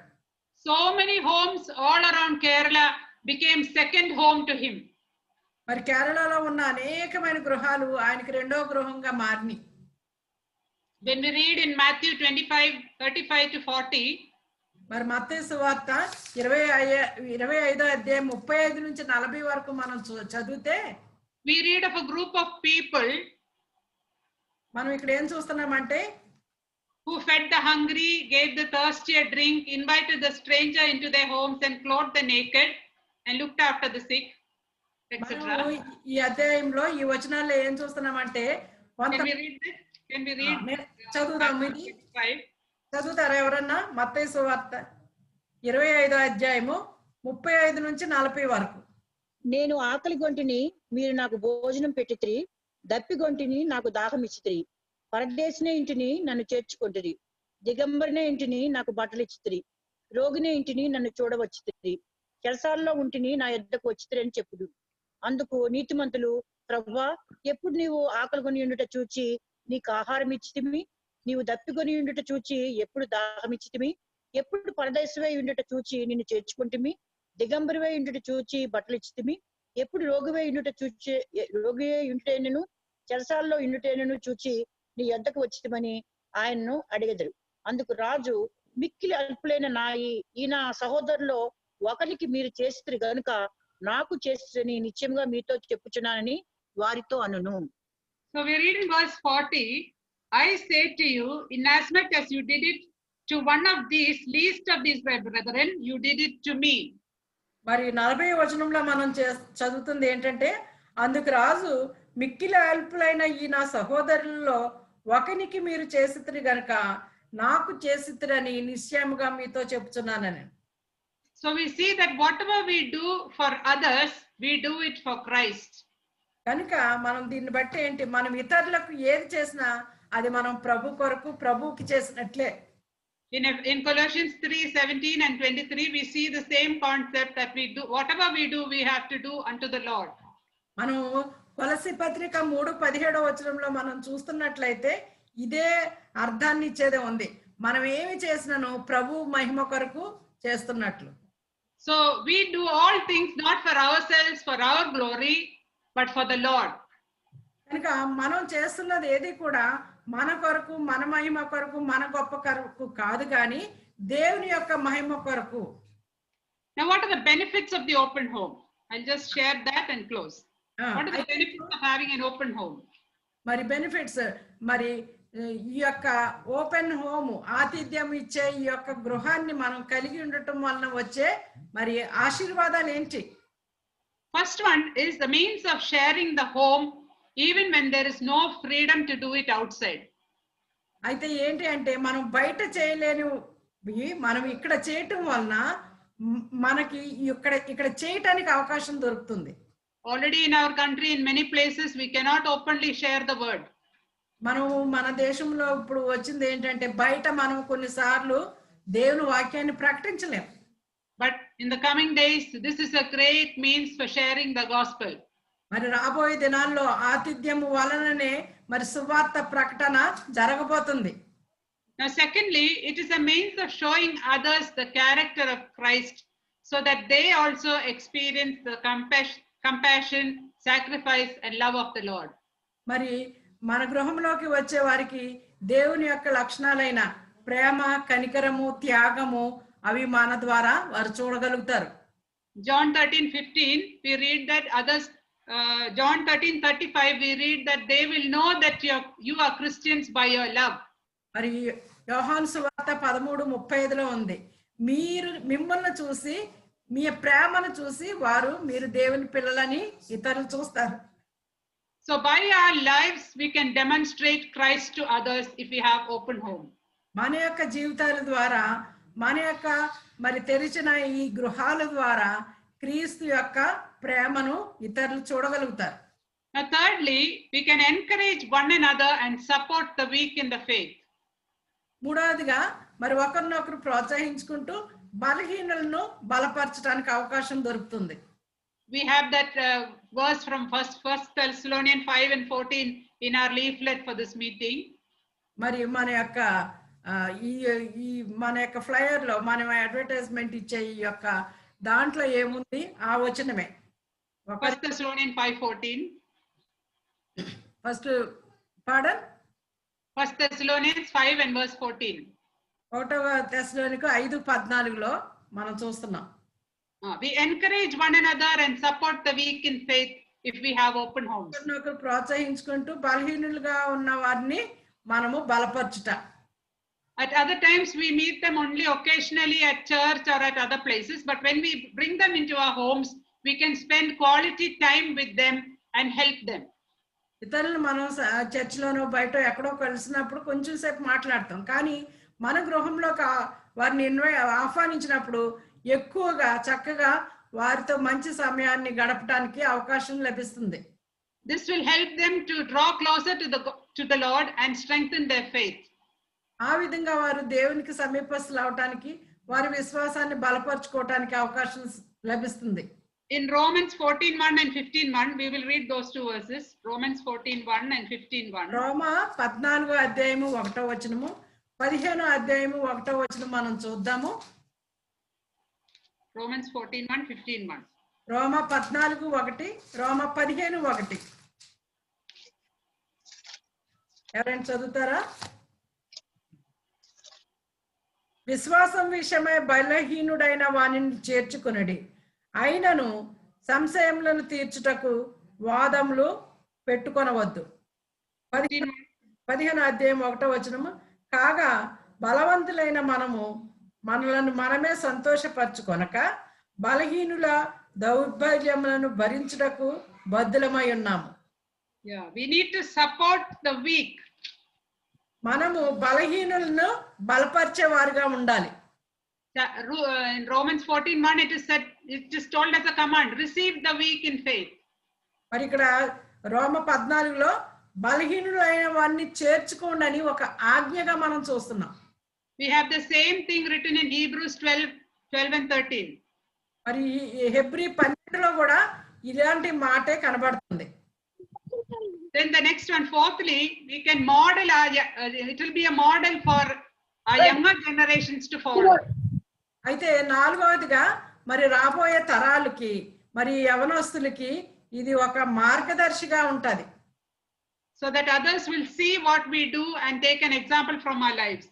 So many homes all around Kerala became second home to him. మరి కేరళలో ఉన్న అనేకమైన గృహాలు ఆయనకి రెండో గృహంగా మారినాయి. When we read in Matthew 25:35 to 40, మరి మత్తయి సువార్త 25వ అధ్యాయం 35 నుంచి 40 వరకు మనం చదివితే we read of a group of people మనం ఇక్కడ ఏం చూస్తున్నామంటే who fed the hungry, gave the thirsty a drink, invited the stranger into their homes and clothed the naked and looked after the sick, etc. ఈ అధ్యాయంలో ఈ వచనాల్లో ఏం చూస్తున్నామంటే Can we read చదువుదాం. ఇది చదువుతారా ఎవరన్నా? మత్తయి సువార్త 25వ అధ్యాయము 35 నుంచి 40 వరకు. నేను ఆకలి గొంటిని, మీరు నాకు భోజనం పెట్టితిరి, దప్పిగొంటిని, నాకు దాహం ఇచ్చితిరి, పరదేశిన ఇంటిని నన్ను చేర్చుకొంటిరి, దిగంబరిన ఇంటిని నాకు బట్టలు ఇచ్చితిరి, రోగిన ఇంటిని నన్ను చూడవచ్చితిరి, చెరసాలలో ఉంటిని నా యొద్దకు వచ్చితిరి అని చెప్పుడు. అందుకు నీతిమంతులు, ప్రభువా, ఎప్పుడు నీవు ఆకలి కొని ఉండుట చూచి నీకు ఆహారం ఇచ్చితిమి, నీవు దప్పికొని ఉండుట చూచి ఎప్పుడు దాహమిచ్చితిమి, ఎప్పుడు పరదేశమై ఉండుట చూచి నిన్ను చేర్చుకుంటుమి, దిగంబరివై ఉండుట చూచి బట్టలు ఇచ్చితిమి, ఎప్పుడు రోగివై ఉండుట చూచి రోగి ఉంటేనను చెరసాల్లో ఉండుటేనను చూచి నీ యొద్దకు వచ్చితిమని ఆయన్ను అడిగెదరు. అందుకు రాజు, మిక్కిలి అల్పులైన ఈ నా సహోదరులో ఒకరికి మీరు చేసిరి గనుక నాకు చేసిరని నిశ్చయంగా మీతో చెప్పుచున్నానని వారితో అనును. So we read in verse 40, I say to you, inasmuch as you did it to one of these least of these my brethren, you did it to me. మరి 40వ వచనంలో మనం చదువుతుంది ఏంటంటే, అందుకు రాజు, మిక్కిలి అల్పులైన ఈ నా సహోదరులలో ఒకనికి మీరు చేసితిరి గనుక నాకు చేసితిరని నిశ్చయముగా మీతో చెప్తున్నానని. So we see that whatever we do for others, we do it for Christ. కనుక మనం దీన్ని బట్టి ఏంటి, మనం ఇతరులకు ఏది చేసినా అది మనం ప్రభు కొరకు, ప్రభువుకి చేసినట్లే. In Colossians 3:17 and 23, we see the same concept that we do, whatever we do, we have to do unto the Lord. మనం కొలస్సీ పత్రిక 3:17 వచనంలో మనం చూస్తున్నట్లయితే ఇదే అర్థాన్ని ఇచ్చేదే ఉంది. మనం ఏమి చేసినాను ప్రభు మహిమ కొరకు చేస్తున్నట్లు. So we do all things not for ourselves, for our glory, but for the Lord. కనుక మనం చేస్తున్నది ఏది కూడా మన కొరకు, మన మహిమ కొరకు, మన గొప్ప కొరకు కాదు, కానీ దేవుని యొక్క మహిమ కొరకు. Now what are the benefits of the open home? I'll just share that and close. What are the benefits of having an open home? మరి బెనిఫిట్స్, మరి ఈ యొక్క ఓపెన్ హోమ్, ఆతిథ్యం ఇచ్చే ఈ యొక్క గృహాన్ని మనం కలిగి ఉండటం వలన వచ్చే మరి ఆశీర్వాదాలు ఏంటి? First one is the means of sharing the home even when there is no freedom to do it outside. అయితే ఏంటి అంటే మనం బయట చేయలేని మనం ఇక్కడ చేయటం వలన మనకి ఇక్కడ చేయటానికి అవకాశం దొరుకుతుంది. Already in our country, in many places, we cannot openly share the word. మనం మన దేశంలో ఇప్పుడు వచ్చింది ఏంటంటే బయట మనం కొన్నిసార్లు దేవుని వాక్యాన్ని ప్రకటించలేం. But in the coming days, this is a great means for sharing the gospel. మరి రాబోయే దినాల్లో ఆతిథ్యము వలననే మరి సువార్త ప్రకటన జరగబోతుంది. Now, secondly, it is a means of showing others the character of Christ so that they also experience the compassion, sacrifice, and love of the Lord. మరి మన గృహంలోకి వచ్చే వారికి దేవుని యొక్క లక్షణాలైన ప్రేమ, కనికరము, త్యాగము అవి మన ద్వారా వారు చూడగలుగుతారు. John 13:15, we read that others, John 13:35, we read that they will know that you are Christians by your love. మరి యోహాను సువార్త 13:35లో ఉంది, మిమ్మల్ని చూసి, మీ ప్రేమను చూసి వారు మీరు దేవుని పిల్లలని ఇతరులు చూస్తారు. So by our lives, we can demonstrate Christ to others if we have open home. మన యొక్క జీవితాల ద్వారా, మన యొక్క మరి తెరిచిన ఈ గృహాల ద్వారా క్రీస్తు యొక్క ప్రేమను ఇతరులు చూడగలుగుతారు. Now, thirdly, we can encourage one another and support the weak in the faith. మూడవదిగా మరి ఒకరినొకరు ప్రోత్సహించుకుంటూ బలహీనులను బలపరచడానికి అవకాశం దొరుకుతుంది. We have that verse from First Thessalonians 5:14 in our leaflet for this meeting. మరి మన యొక్క ఈ మన యొక్క ఫ్లైయర్ లో మనం అడ్వర్టైజ్మెంట్ ఇచ్చే ఈ యొక్క దాంట్లో ఏముంది, ఆ వచనమే. First Thessalonians 5:14. First పాడన్ First Thessalonians 5 and verse 14. 1వ తెస్సలోనిక 5:14లో మనం చూస్తున్నాం. We encourage one another and support the weak in faith if we have open homes. ఒకరినొకరు ప్రోత్సహించుకుంటూ బలహీనులుగా ఉన్న వారిని మనము బలపరచుట. At other times, we meet them only occasionally at church or at other places. But when we bring them into our homes, we can spend quality time with them and help them. ఇతరులు మనం చర్చిలోనో బయట ఎక్కడో కలిసినప్పుడు కొంచెం సేపు మాట్లాడతాం, కానీ మన గృహంలోకి వారిని ఆహ్వానించినప్పుడు ఎక్కువగా చక్కగా వారితో మంచి సమయాన్ని గడపడానికి అవకాశం లభిస్తుంది. This will help them to draw closer to the Lord and strengthen their faith. ఆ విధంగా వారు దేవునికి సమీపస్తులు అవటానికి, వారి విశ్వాసాన్ని బలపరచుకోవటానికి అవకాశం లభిస్తుంది. in Romans 14:1 and 15:1, we will read those two verses. Romans 14:1 and 15:1. రోమా 14వ అధ్యాయము 1వ వచనము 15వ అధ్యాయము 1వ వచనం మనం చూద్దాము. Romans 14:1, 15:1. రోమా 14:1, రోమా 15:1. ఎవరైనా చదువుతారా? విశ్వాసం విషయమై బలహీనుడైన వానిని చేర్చుకునడి, అయినను సంశయములను తీర్చుటకు వాదములు పెట్టుకొనవద్దు. 15వ అధ్యాయం 1వ వచనము, కాగా బలవంతులైన మనలను మనమే సంతోషపరచుకొనక బలహీనుల దౌర్బల్యములను భరించుటకు బద్ధులమై ఉన్నాము. Yeah, we need to support the weak. మనము బలహీనులను బలపరిచేవారుగా ఉండాలి. In Romans 14:1, it is said, it is told as a command, receive the weak in faith. మరి ఇక్కడ రోమ 14లో బలహీనులైన వారిని చేర్చుకోండి అని ఒక ఆజ్ఞగా మనం చూస్తున్నాం. We have the same thing written in Hebrews 12 and 13. మరి హెబ్రీ 12లో కూడా ఇలాంటి మాటే కనబడుతుంది. Then the next one, fourthly, we can model it will be a model for our younger generations to follow. అయితే 4వదిగా మరి రాబోయే తరాలకి మరి యవనస్తులకి ఇది ఒక మార్గదర్శిగా ఉంటది. So that others will see what we do and take an example from our lives.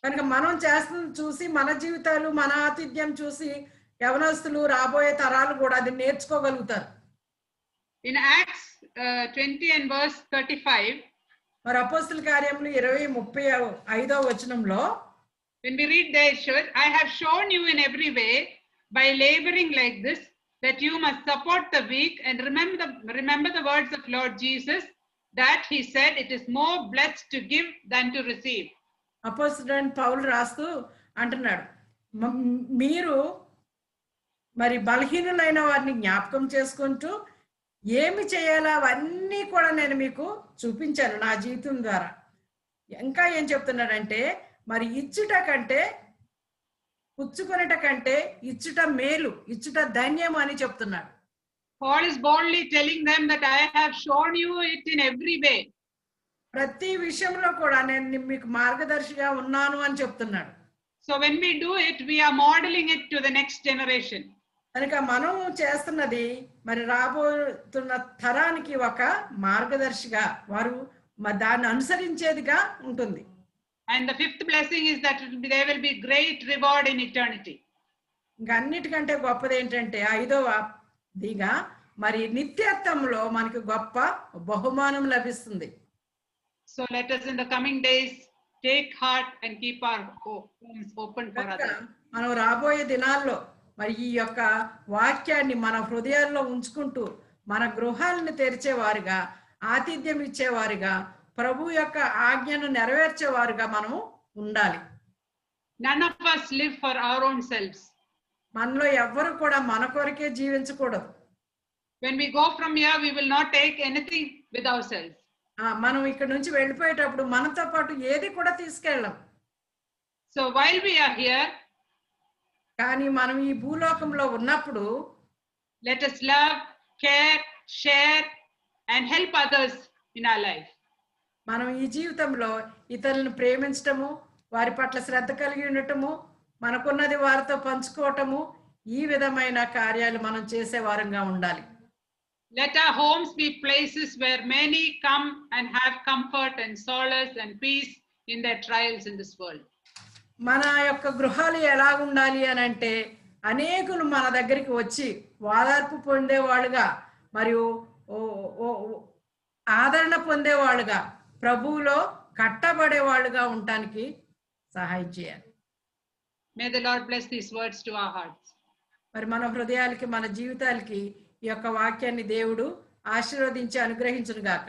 కనుక మనం చేస్తున్నది చూసి మన జీవితాలు మన ఆతిథ్యం చూసి యవనస్తులు రాబోయే తరాలు కూడా అది నేర్చుకోగలుగుతారు. In Acts 20 and verse 35, మరి అపోస్తుల కార్యములు 20:35వ వచనంలో when we read there, I have shown you in every way by laboring like this that you must support the weak and remember the words of Lord Jesus, that he said, it is more blessed to give than to receive. అపోస్తలుడైన పౌలు రాస్తూ అంటున్నాడు, మీరు మరి బలహీనులైన వారిని జ్ఞాపకం చేసుకుంటూ ఏమి చేయాలో అవన్నీ కూడా నేను మీకు చూపించాను నా జీవితం ద్వారా. ఇంకా ఏం చెప్తున్నాడంటే, మరి ఇచ్చుట కంటే పుచ్చుకొనుట కంటే ఇచ్చుట మేలు, ఇచ్చుట ధన్యం అని చెప్తున్నాడు. Paul is boldly telling them that I have shown you it in every way. ప్రతి విషయంలో కూడా నేను మీకు మార్గదర్శిగా ఉన్నాను అని చెప్తున్నాడు. So when we do it, we are modeling it to the next generation. కనుక మనం చేస్తున్నది మరి రాబోతున్న తరానికి ఒక మార్గదర్శిగా వారు దాన్ని అనుసరించేదిగా ఉంటుంది. And the fifth blessing is that there will be great reward in eternity. ఇంకా అన్నిటికంటే గొప్పది ఏంటంటే 5వదిగా మరి నిత్యత్వంలో మనకి గొప్ప బహుమానం లభిస్తుంది. So let us in the coming days take heart and keep our homes open for others. మనం రాబోయే దినాల్లో మరి ఈ యొక్క వాక్యాన్ని మన హృదయాల్లో ఉంచుకుంటూ మన గృహాలను తెరిచేవారుగా, ఆతిథ్యం ఇచ్చేవారుగా, ప్రభు యొక్క ఆజ్ఞను నెరవేర్చేవారుగా మనం ఉండాలి. None of us live for our own selves. మనలో ఎవ్వరు కూడా మన కొరకే జీవించకూడదు. When we go from here, we will not take anything with ourselves. మనం ఇక్కడ నుంచి వెళ్ళిపోయేటప్పుడు మనతో పాటు ఏది కూడా తీసుకెళ్ళం. So while we are here, కానీ మనం ఈ భూలోకంలో ఉన్నప్పుడు let us love, care, share and help others in our life. మనం ఈ జీవితంలో ఇతరులను ప్రేమించటము, వారి పట్ల శ్రద్ధ కలిగి ఉండటము, మనకున్నది వారితో పంచుకోవటము, ఈ విధమైన కార్యాలు మనం చేసే వారంగా ఉండాలి. Let our homes be places where many come and have comfort and solace and peace in their trials in this world. మన యొక్క గృహాలు ఎలా ఉండాలి అని అంటే అనేకులు మన దగ్గరికి వచ్చి వాదార్పు పొందేవాళ్ళుగా మరియు ఆదరణ పొందేవాళ్ళుగా, ప్రభువులో కట్టబడేవాళ్ళుగా ఉండటానికి సహాయం చేయాలి. May the Lord bless these words to our hearts. మరి మన హృదయాలకి, మన జీవితాలకి ఈ యొక్క వాక్యాన్ని దేవుడు ఆశీర్వదించి అనుగ్రహించును గాక.